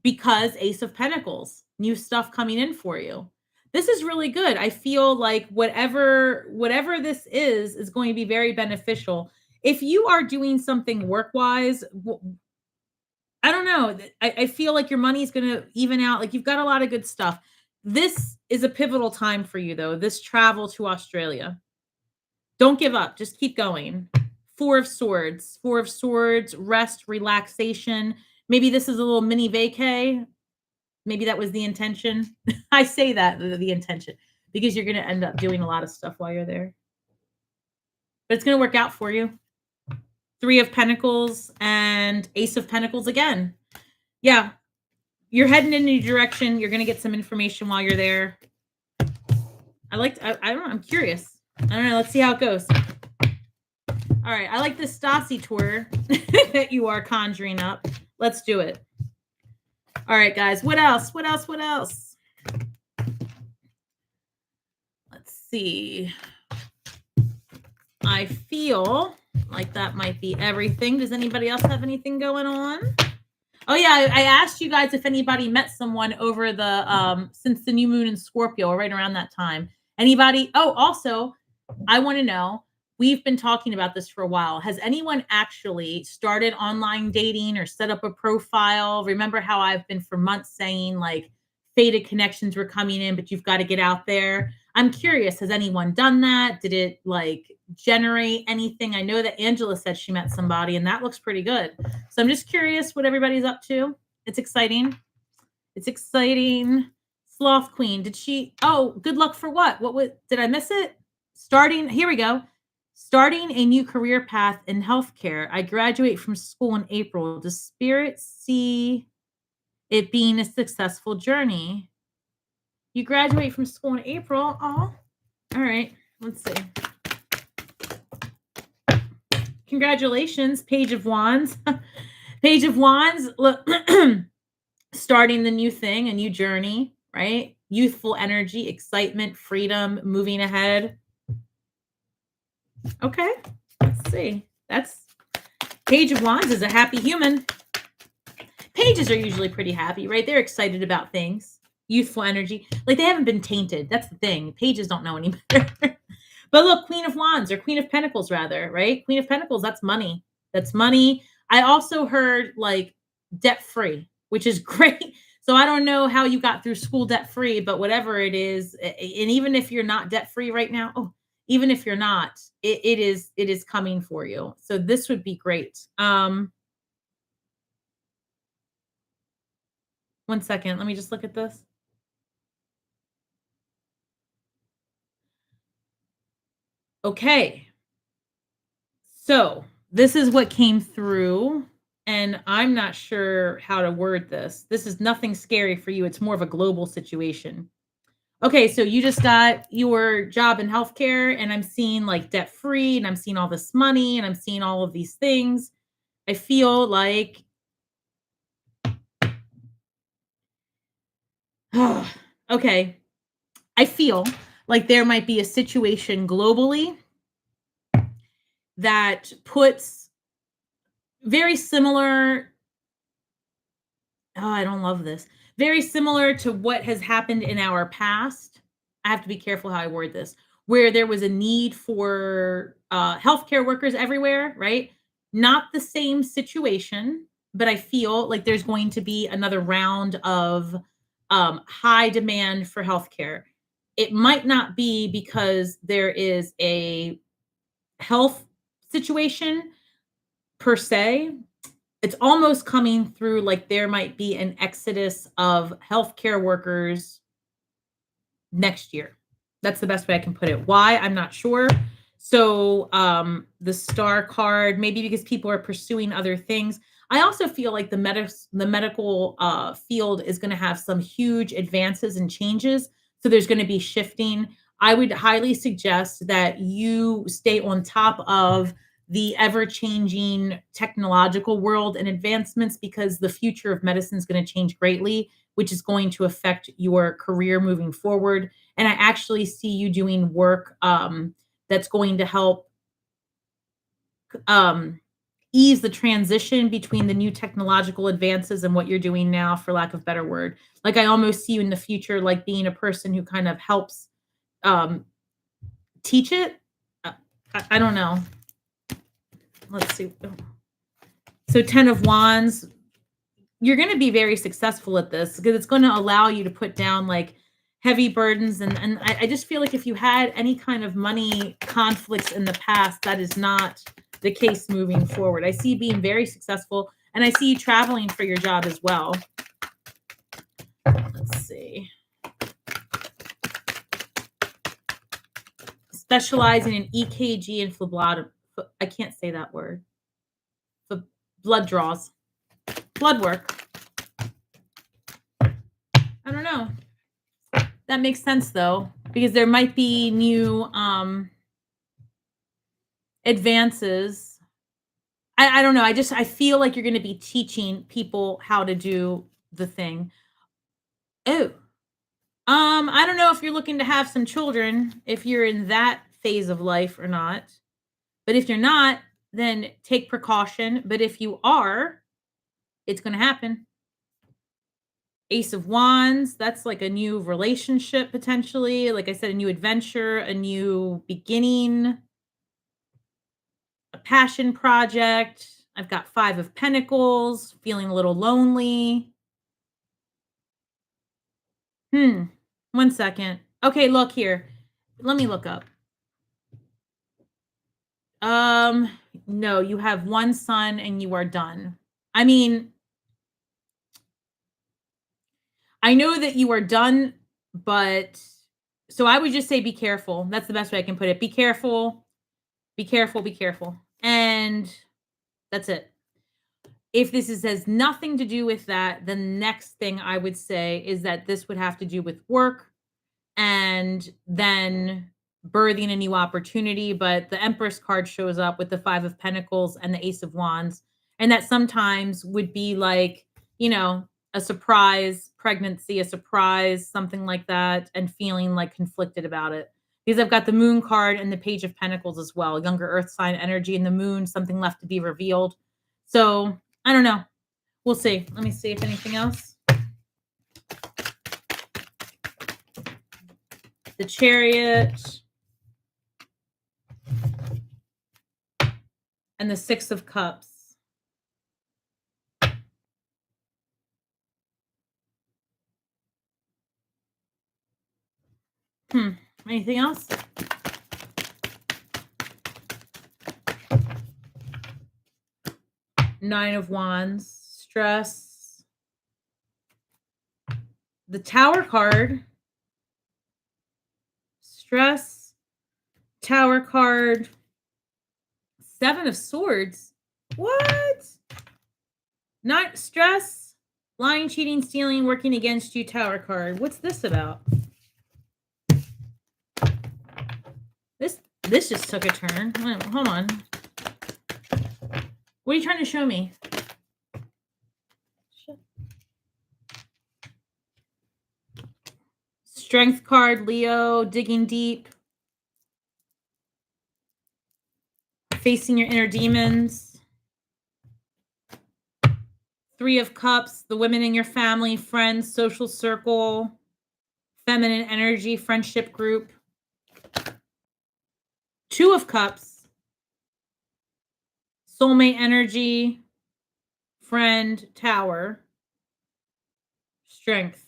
Because Ace of Pentacles, new stuff coming in for you. This is really good. I feel like whatever this is going to be very beneficial. If you are doing something work-wise, I don't know. I feel like your money is going to even out. Like you've got a lot of good stuff. This is a pivotal time for you, though. This travel to Australia. Don't give up. Just keep going. 4 of Swords. 4 of Swords, rest, relaxation. Maybe this is a little mini vacay. Maybe that was the intention. I say that, the intention, because you're going to end up doing a lot of stuff while you're there. But it's going to work out for you. 3 of Pentacles and Ace of Pentacles again. Yeah. You're heading in a new direction. You're going to get some information while you're there. I don't know. I'm curious. I don't know. Let's see how it goes. All right. I like this Stasi tour that you are conjuring up. Let's do it. All right, guys. What else? What else? What else? Let's see. I feel like that might be everything. Does anybody else have anything going on? Oh, yeah. I asked you guys if anybody met someone over the, since the new moon in Scorpio, or right around that time. Anybody? Oh, also, I want to know, we've been talking about this for a while. Has anyone actually started online dating or set up a profile? Remember how I've been for months saying like fated connections were coming in, but you've got to get out there. I'm curious, has anyone done that? Did it like generate anything? I know that Angela said she met somebody and that looks pretty good. So I'm just curious what everybody's up to. It's exciting. It's exciting. Sloth Queen. Did she? Oh, good luck for what? Did I miss it? Here we go. Starting a new career path in healthcare. I graduate from school in April. Does Spirit see it being a successful journey? You graduate from school in April. Oh, all right. Let's see. Congratulations, Page of Wands. Page of Wands, look, starting the new thing, a new journey, right? Youthful energy, excitement, freedom, moving ahead. Okay, let's see. That's Page of Wands is a happy human. Pages are usually pretty happy, right? They're excited about things. Youthful energy. Like they haven't been tainted. That's the thing. Pages don't know any better. But look, Queen of Wands, or Queen of Pentacles rather, right? Queen of Pentacles, that's money. That's money. I also heard like debt-free, which is great. So I don't know how you got through school debt-free, but whatever it is, and even if you're not debt-free right now, even if you're not, it is coming for you. So this would be great. 1 second. Let me just look at this. Okay. So this is what came through, and I'm not sure how to word this. This is nothing scary for you. It's more of a global situation. Okay, so you just got your job in healthcare, and I'm seeing like debt-free, and I'm seeing all this money, and I'm seeing all of these things. I feel like Okay. I feel like there might be a situation globally that puts very similar. Oh, I don't love this. Very similar to what has happened in our past. I have to be careful how I word this, where there was a need for healthcare workers everywhere, right? Not the same situation, but I feel like there's going to be another round of high demand for healthcare. It might not be because there is a health situation per se. It's almost coming through like there might be an exodus of healthcare workers next year. That's the best way I can put it. Why? I'm not sure. So the star card, maybe because people are pursuing other things. I also feel like the medical field is going to have some huge advances and changes. So there's going to be shifting. I would highly suggest that you stay on top of the ever-changing technological world and advancements, because the future of medicine is going to change greatly, which is going to affect your career moving forward. And I actually see you doing work that's going to help ease the transition between the new technological advances and what you're doing now, for lack of a better word. Like I almost see you in the future, like being a person who kind of helps teach it. I don't know. Let's see. So 10 of Wands, you're going to be very successful at this because it's going to allow you to put down like heavy burdens. And I just feel like if you had any kind of money conflicts in the past, that is not the case moving forward. I see you being very successful, and I see you traveling for your job as well. Let's see. Specializing in EKG and phlebotomy. I can't say that word. Blood draws. Blood work. I don't know. That makes sense though, because there might be new advances. I don't know. I feel like you're going to be teaching people how to do the thing. Oh, I don't know if you're looking to have some children, if you're in that phase of life or not. But if you're not, then take precaution. But if you are, it's going to happen. Ace of Wands, that's like a new relationship potentially. Like I said, a new adventure, a new beginning, a passion project. I've got 5 of Pentacles, feeling a little lonely. 1 second. Okay, look here. Let me look up. No, you have 1 son and you are done. I mean, I know that you are done, but so I would just say be careful. That's the best way I can put it. Be careful. Be careful, be careful. And that's it. If this has nothing to do with that, the next thing I would say is that this would have to do with work and then birthing a new opportunity. But the Empress card shows up with the 5 of Pentacles and the Ace of Wands. And that sometimes would be like, you know, a surprise pregnancy, a surprise, something like that, and feeling like conflicted about it. Because I've got the Moon card and the Page of Pentacles as well. Younger Earth sign energy and the Moon, something left to be revealed. So I don't know. We'll see. Let me see if anything else. The Chariot and the 6 of Cups. Anything else? Nine of Wands, stress. The Tower card, stress, Tower card, 7 of Swords. What? Not stress, lying, cheating, stealing, working against you, Tower card. What's this about? This just took a turn. Hold on. What are you trying to show me? Strength card, Leo, digging deep, facing your inner demons. 3 of Cups, the women in your family, friends, social circle, feminine energy, friendship group. 2 of Cups, soulmate energy, friend, tower, strength.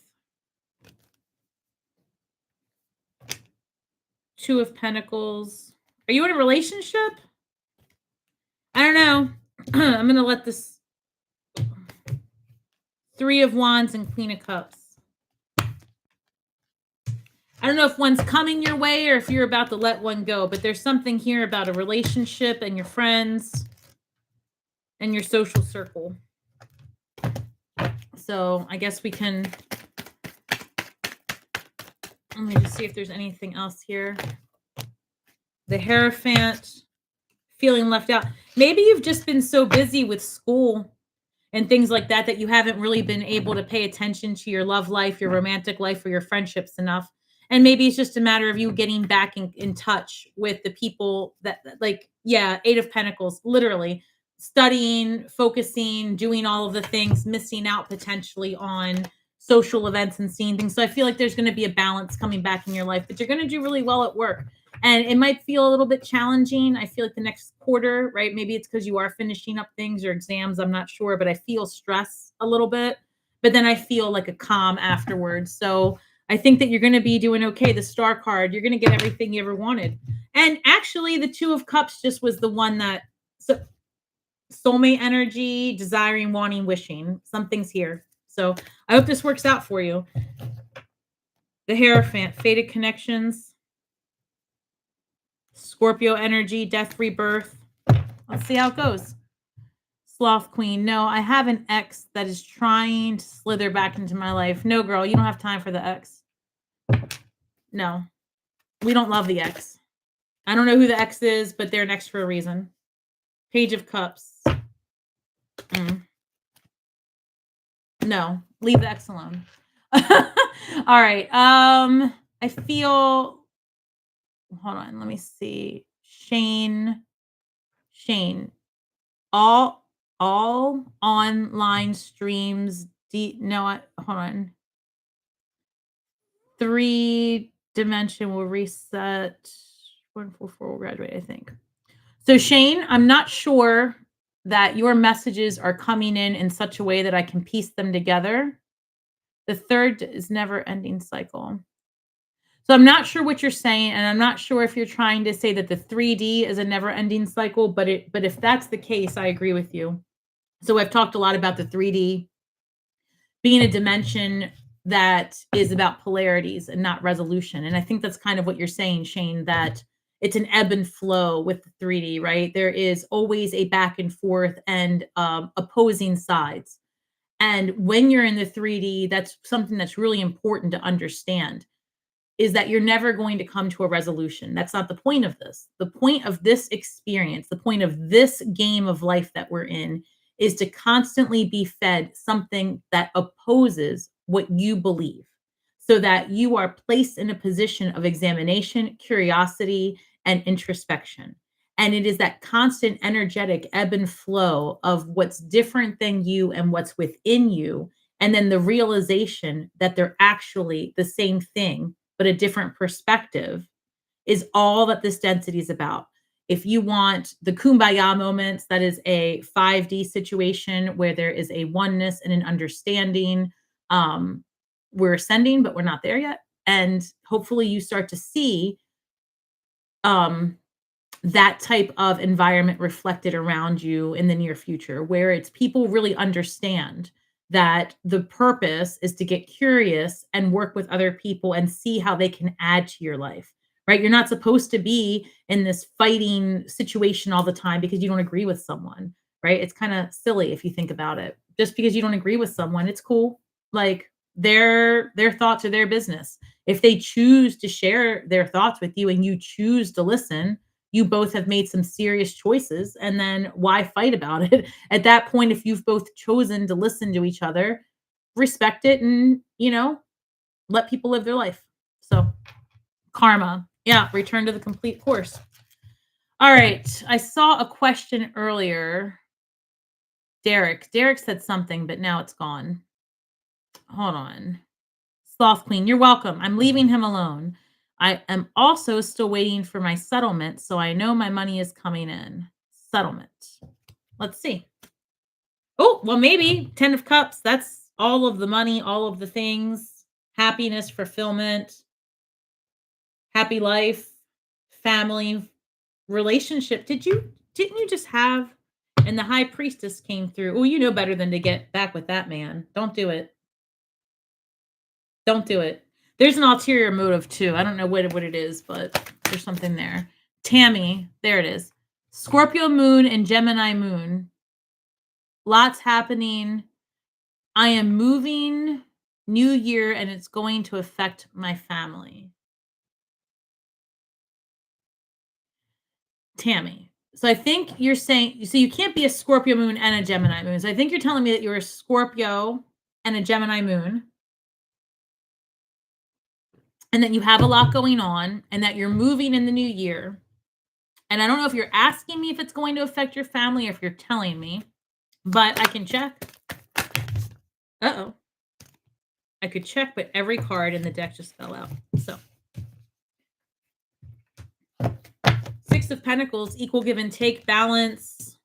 2 of Pentacles. Are you in a relationship? I don't know. I'm going to let this 3 of Wands and Queen of Cups. I don't know if one's coming your way or if you're about to let one go, but there's something here about a relationship and your friends and your social circle. So I guess we can, let me just see if there's anything else here. The Hierophant, feeling left out. Maybe you've just been so busy with school and things like that that you haven't really been able to pay attention to your love life, your romantic life, or your friendships enough. And maybe it's just a matter of you getting back in touch with the people that, like, yeah, 8 of Pentacles, literally studying, focusing, doing all of the things, missing out potentially on social events and seeing things. So I feel like there's going to be a balance coming back in your life, but you're going to do really well at work. And it might feel a little bit challenging. I feel like the next quarter, right? Maybe it's because you are finishing up things or exams. I'm not sure, but I feel stress a little bit. But then I feel like a calm afterwards. So I think that you're going to be doing okay. The Star card, you're going to get everything you ever wanted. And actually, the 2 of Cups just was the one that, so soulmate energy, desiring, wanting, wishing. Something's here. So I hope this works out for you. The Hierophant, fated connections. Scorpio energy, death, rebirth. Let's see how it goes. Sloth Queen. No, I have an ex that is trying to slither back into my life. No, girl, you don't have time for the ex. No, we don't love the ex. I don't know who the ex is, but they're an ex for a reason. Page of Cups. No, leave the ex alone. All right. I feel, hold on, let me see. Shane. All online streams. Hold on. 3 dimension will reset. 144 will graduate, I think. So Shane, I'm not sure that your messages are coming in such a way that I can piece them together. The 3rd is never ending cycle. So I'm not sure what you're saying, and I'm not sure if you're trying to say that the 3D is a never-ending cycle, but if that's the case, I agree with you. So I've talked a lot about the 3D being a dimension that is about polarities and not resolution. And I think that's kind of what you're saying, Shane, that it's an ebb and flow with the 3D, right? There is always a back and forth and opposing sides. And when you're in the 3D, that's something that's really important to understand, is that you're never going to come to a resolution. That's not the point of this. The point of this experience, the point of this game of life that we're in, is to constantly be fed something that opposes what you believe, so that you are placed in a position of examination, curiosity, and introspection. And it is that constant energetic ebb and flow of what's different than you and what's within you, and then the realization that they're actually the same thing, but a different perspective, is all that this density is about. If you want the kumbaya moments, that is a 5D situation where there is a oneness and an understanding. We're ascending, but we're not there yet. And hopefully you start to see that type of environment reflected around you in the near future, where it's people really understand that the purpose is to get curious and work with other people and see how they can add to your life, right? You're not supposed to be in this fighting situation all the time because you don't agree with someone, right? It's kind of silly if you think about it. Just because you don't agree with someone, it's cool. Like, their thoughts are their business. If they choose to share their thoughts with you and you choose to listen, you both have made some serious choices, and then why fight about it? At that point, if you've both chosen to listen to each other, respect it and, let people live their life. So karma. Yeah, return to the complete course. All right. I saw a question earlier. Derek said something, but now it's gone. Hold on. Sloth Queen, you're welcome. I'm leaving him alone. I am also still waiting for my settlement, so I know my money is coming in. Settlement. Let's see. Oh, well, maybe 10 of Cups. That's all of the money, all of the things, happiness, fulfillment, happy life, family, relationship. Didn't you just have, and the High Priestess came through. Oh, you know better than to get back with that man. Don't do it. Don't do it. There's an ulterior motive too. I don't know what it is, but there's something there. Tammy, there it is. Scorpio moon and Gemini moon. Lots happening. I am moving, new year, and it's going to affect my family. Tammy. So I think you're saying, so you can't be a Scorpio moon and a Gemini moon. So I think you're telling me that you're a Scorpio and a Gemini moon, and that you have a lot going on, and that you're moving in the new year. And I don't know if you're asking me if it's going to affect your family or if you're telling me, but I can check. Uh-oh. I could check, but every card in the deck just fell out. So Six of Pentacles, equal give and take, balance,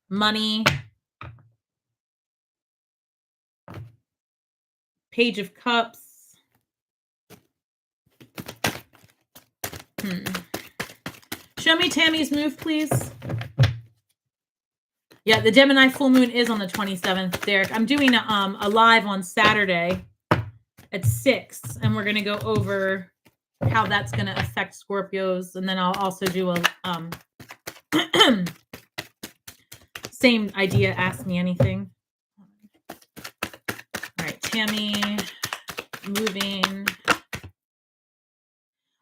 money. Page of Cups. Show me Tammy's move, please. Yeah, the Gemini full moon is on the 27th, Derek. I'm doing a live on Saturday at 6, and we're going to go over how that's going to affect Scorpios, and then I'll also do a same idea, ask me anything. All right, Tammy, moving.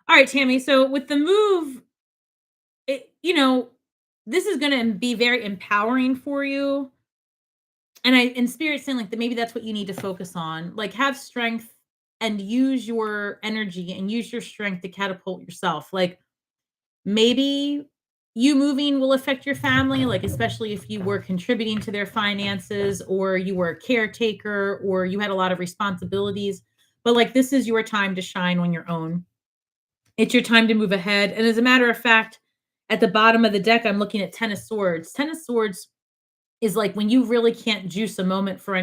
All right, Tammy, so with the move, this is going to be very empowering for you. And in spirit saying like that, maybe that's what you need to focus on. Like, have strength and use your energy and use your strength to catapult yourself. Like, maybe you moving will affect your family, like especially if you were contributing to their finances, or you were a caretaker, or you had a lot of responsibilities. But like, this is your time to shine on your own. It's your time to move ahead. And as a matter of fact, at the bottom of the deck, I'm looking at Ten of Swords. Ten of Swords is like when you really can't juice a moment for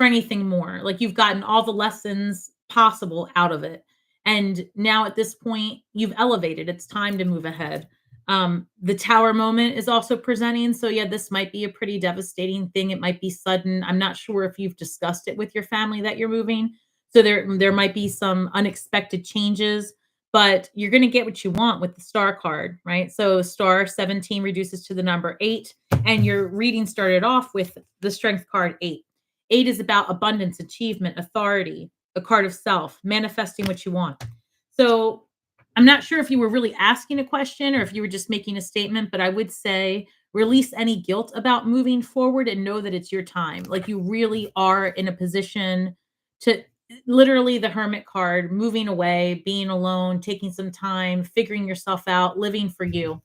anything more. Like, you've gotten all the lessons possible out of it. And now at this point, you've elevated. It's time to move ahead. The Tower moment is also presenting. So yeah, this might be a pretty devastating thing. It might be sudden. I'm not sure if you've discussed it with your family that you're moving. So there might be some unexpected changes, but you're going to get what you want with the Star card, right? So star 17 reduces to the number 8, and your reading started off with the Strength card 8. 8 is about abundance, achievement, authority, a card of self, manifesting what you want. So I'm not sure if you were really asking a question or if you were just making a statement, but I would say release any guilt about moving forward and know that it's your time. Like, you really are in a position to, literally the Hermit card, moving away, being alone, taking some time, figuring yourself out, living for you.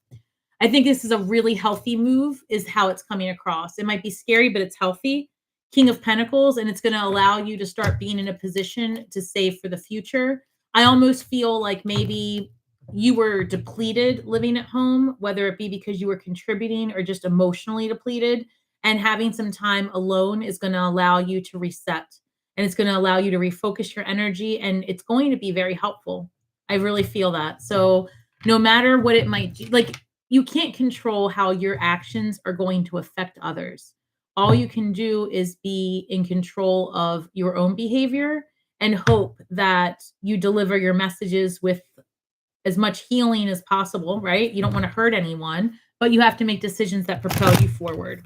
I think this is a really healthy move, is how it's coming across. It might be scary, but it's healthy. King of Pentacles, and it's going to allow you to start being in a position to save for the future. I almost feel like maybe you were depleted living at home, whether it be because you were contributing or just emotionally depleted, and having some time alone is going to allow you to reset, and it's going to allow you to refocus your energy, and it's going to be very helpful. I really feel that. So no matter what it might do, like, you can't control how your actions are going to affect others. All you can do is be in control of your own behavior and hope that you deliver your messages with as much healing as possible, right? You don't want to hurt anyone, but you have to make decisions that propel you forward,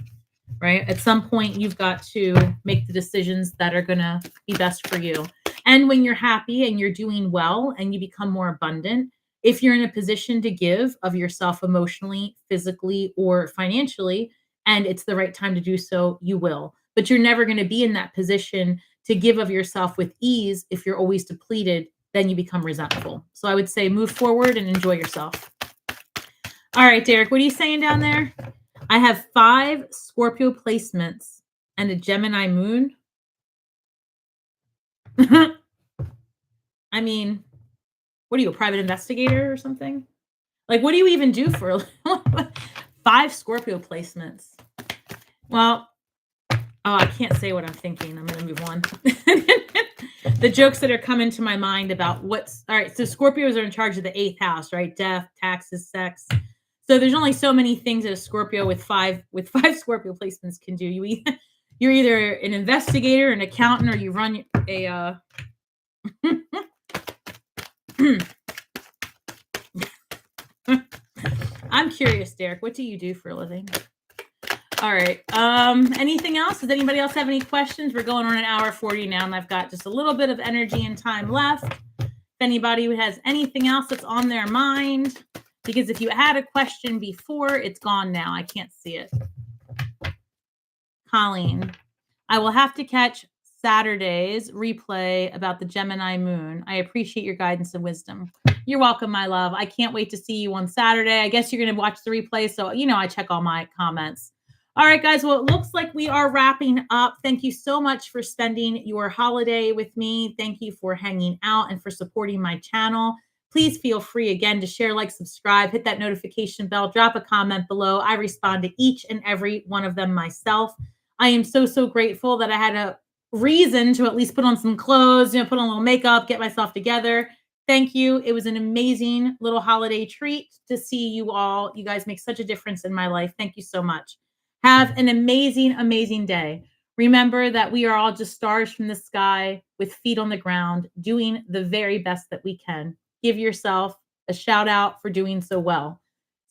right? At some point, you've got to make the decisions that are going to be best for you. And when you're happy and you're doing well and you become more abundant, if you're in a position to give of yourself emotionally, physically, or financially, and it's the right time to do so, you will. But you're never going to be in that position to give of yourself with ease. If you're always depleted, then you become resentful. So I would say move forward and enjoy yourself. All right, Derek, what are you saying down there? I have 5 Scorpio placements and a Gemini moon. I mean, what are you, a private investigator or something? Like, what do you even do for 5 Scorpio placements? Well, I can't say what I'm thinking. I'm going to move on. The jokes that are coming to my mind about what's all right. So Scorpios are in charge of the 8th house, right? Death, taxes, sex. So there's only so many things that a Scorpio with five Scorpio placements can do. You're either an investigator, an accountant, or you run a I'm curious, Derek. What do you do for a living? All right. Anything else? Does anybody else have any questions? We're going on an hour 40 now, and I've got just a little bit of energy and time left. If anybody who has anything else that's on their mind, because if you had a question before, it's gone now. I can't see it. Colleen, I will have to catch Saturday's replay about the Gemini moon. I appreciate your guidance and wisdom. You're welcome, my love. I can't wait to see you on Saturday. I guess you're going to watch the replay. So, I check all my comments. All right, guys. Well, it looks like we are wrapping up. Thank you so much for spending your holiday with me. Thank you for hanging out and for supporting my channel. Please feel free again to share, like, subscribe, hit that notification bell, drop a comment below. I respond to each and every one of them myself. I am so, so grateful that I had a reason to at least put on some clothes, put on a little makeup, get myself together. Thank you. It was an amazing little holiday treat to see you all. You guys make such a difference in my life. Thank you so much. Have an amazing, amazing day. Remember that we are all just stars from the sky with feet on the ground, doing the very best that we can. Give yourself a shout out for doing so well.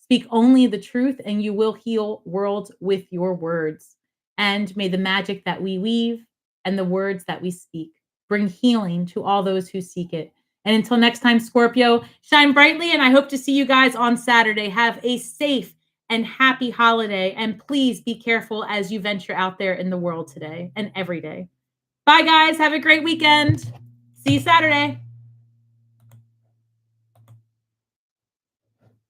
Speak only the truth, and you will heal worlds with your words. And may the magic that we weave and the words that we speak bring healing to all those who seek it. And until next time, Scorpio, shine brightly, and I hope to see you guys on Saturday. Have a safe and happy holiday, and please be careful as you venture out there in the world today and every day. Bye, guys. Have a great weekend. See you Saturday.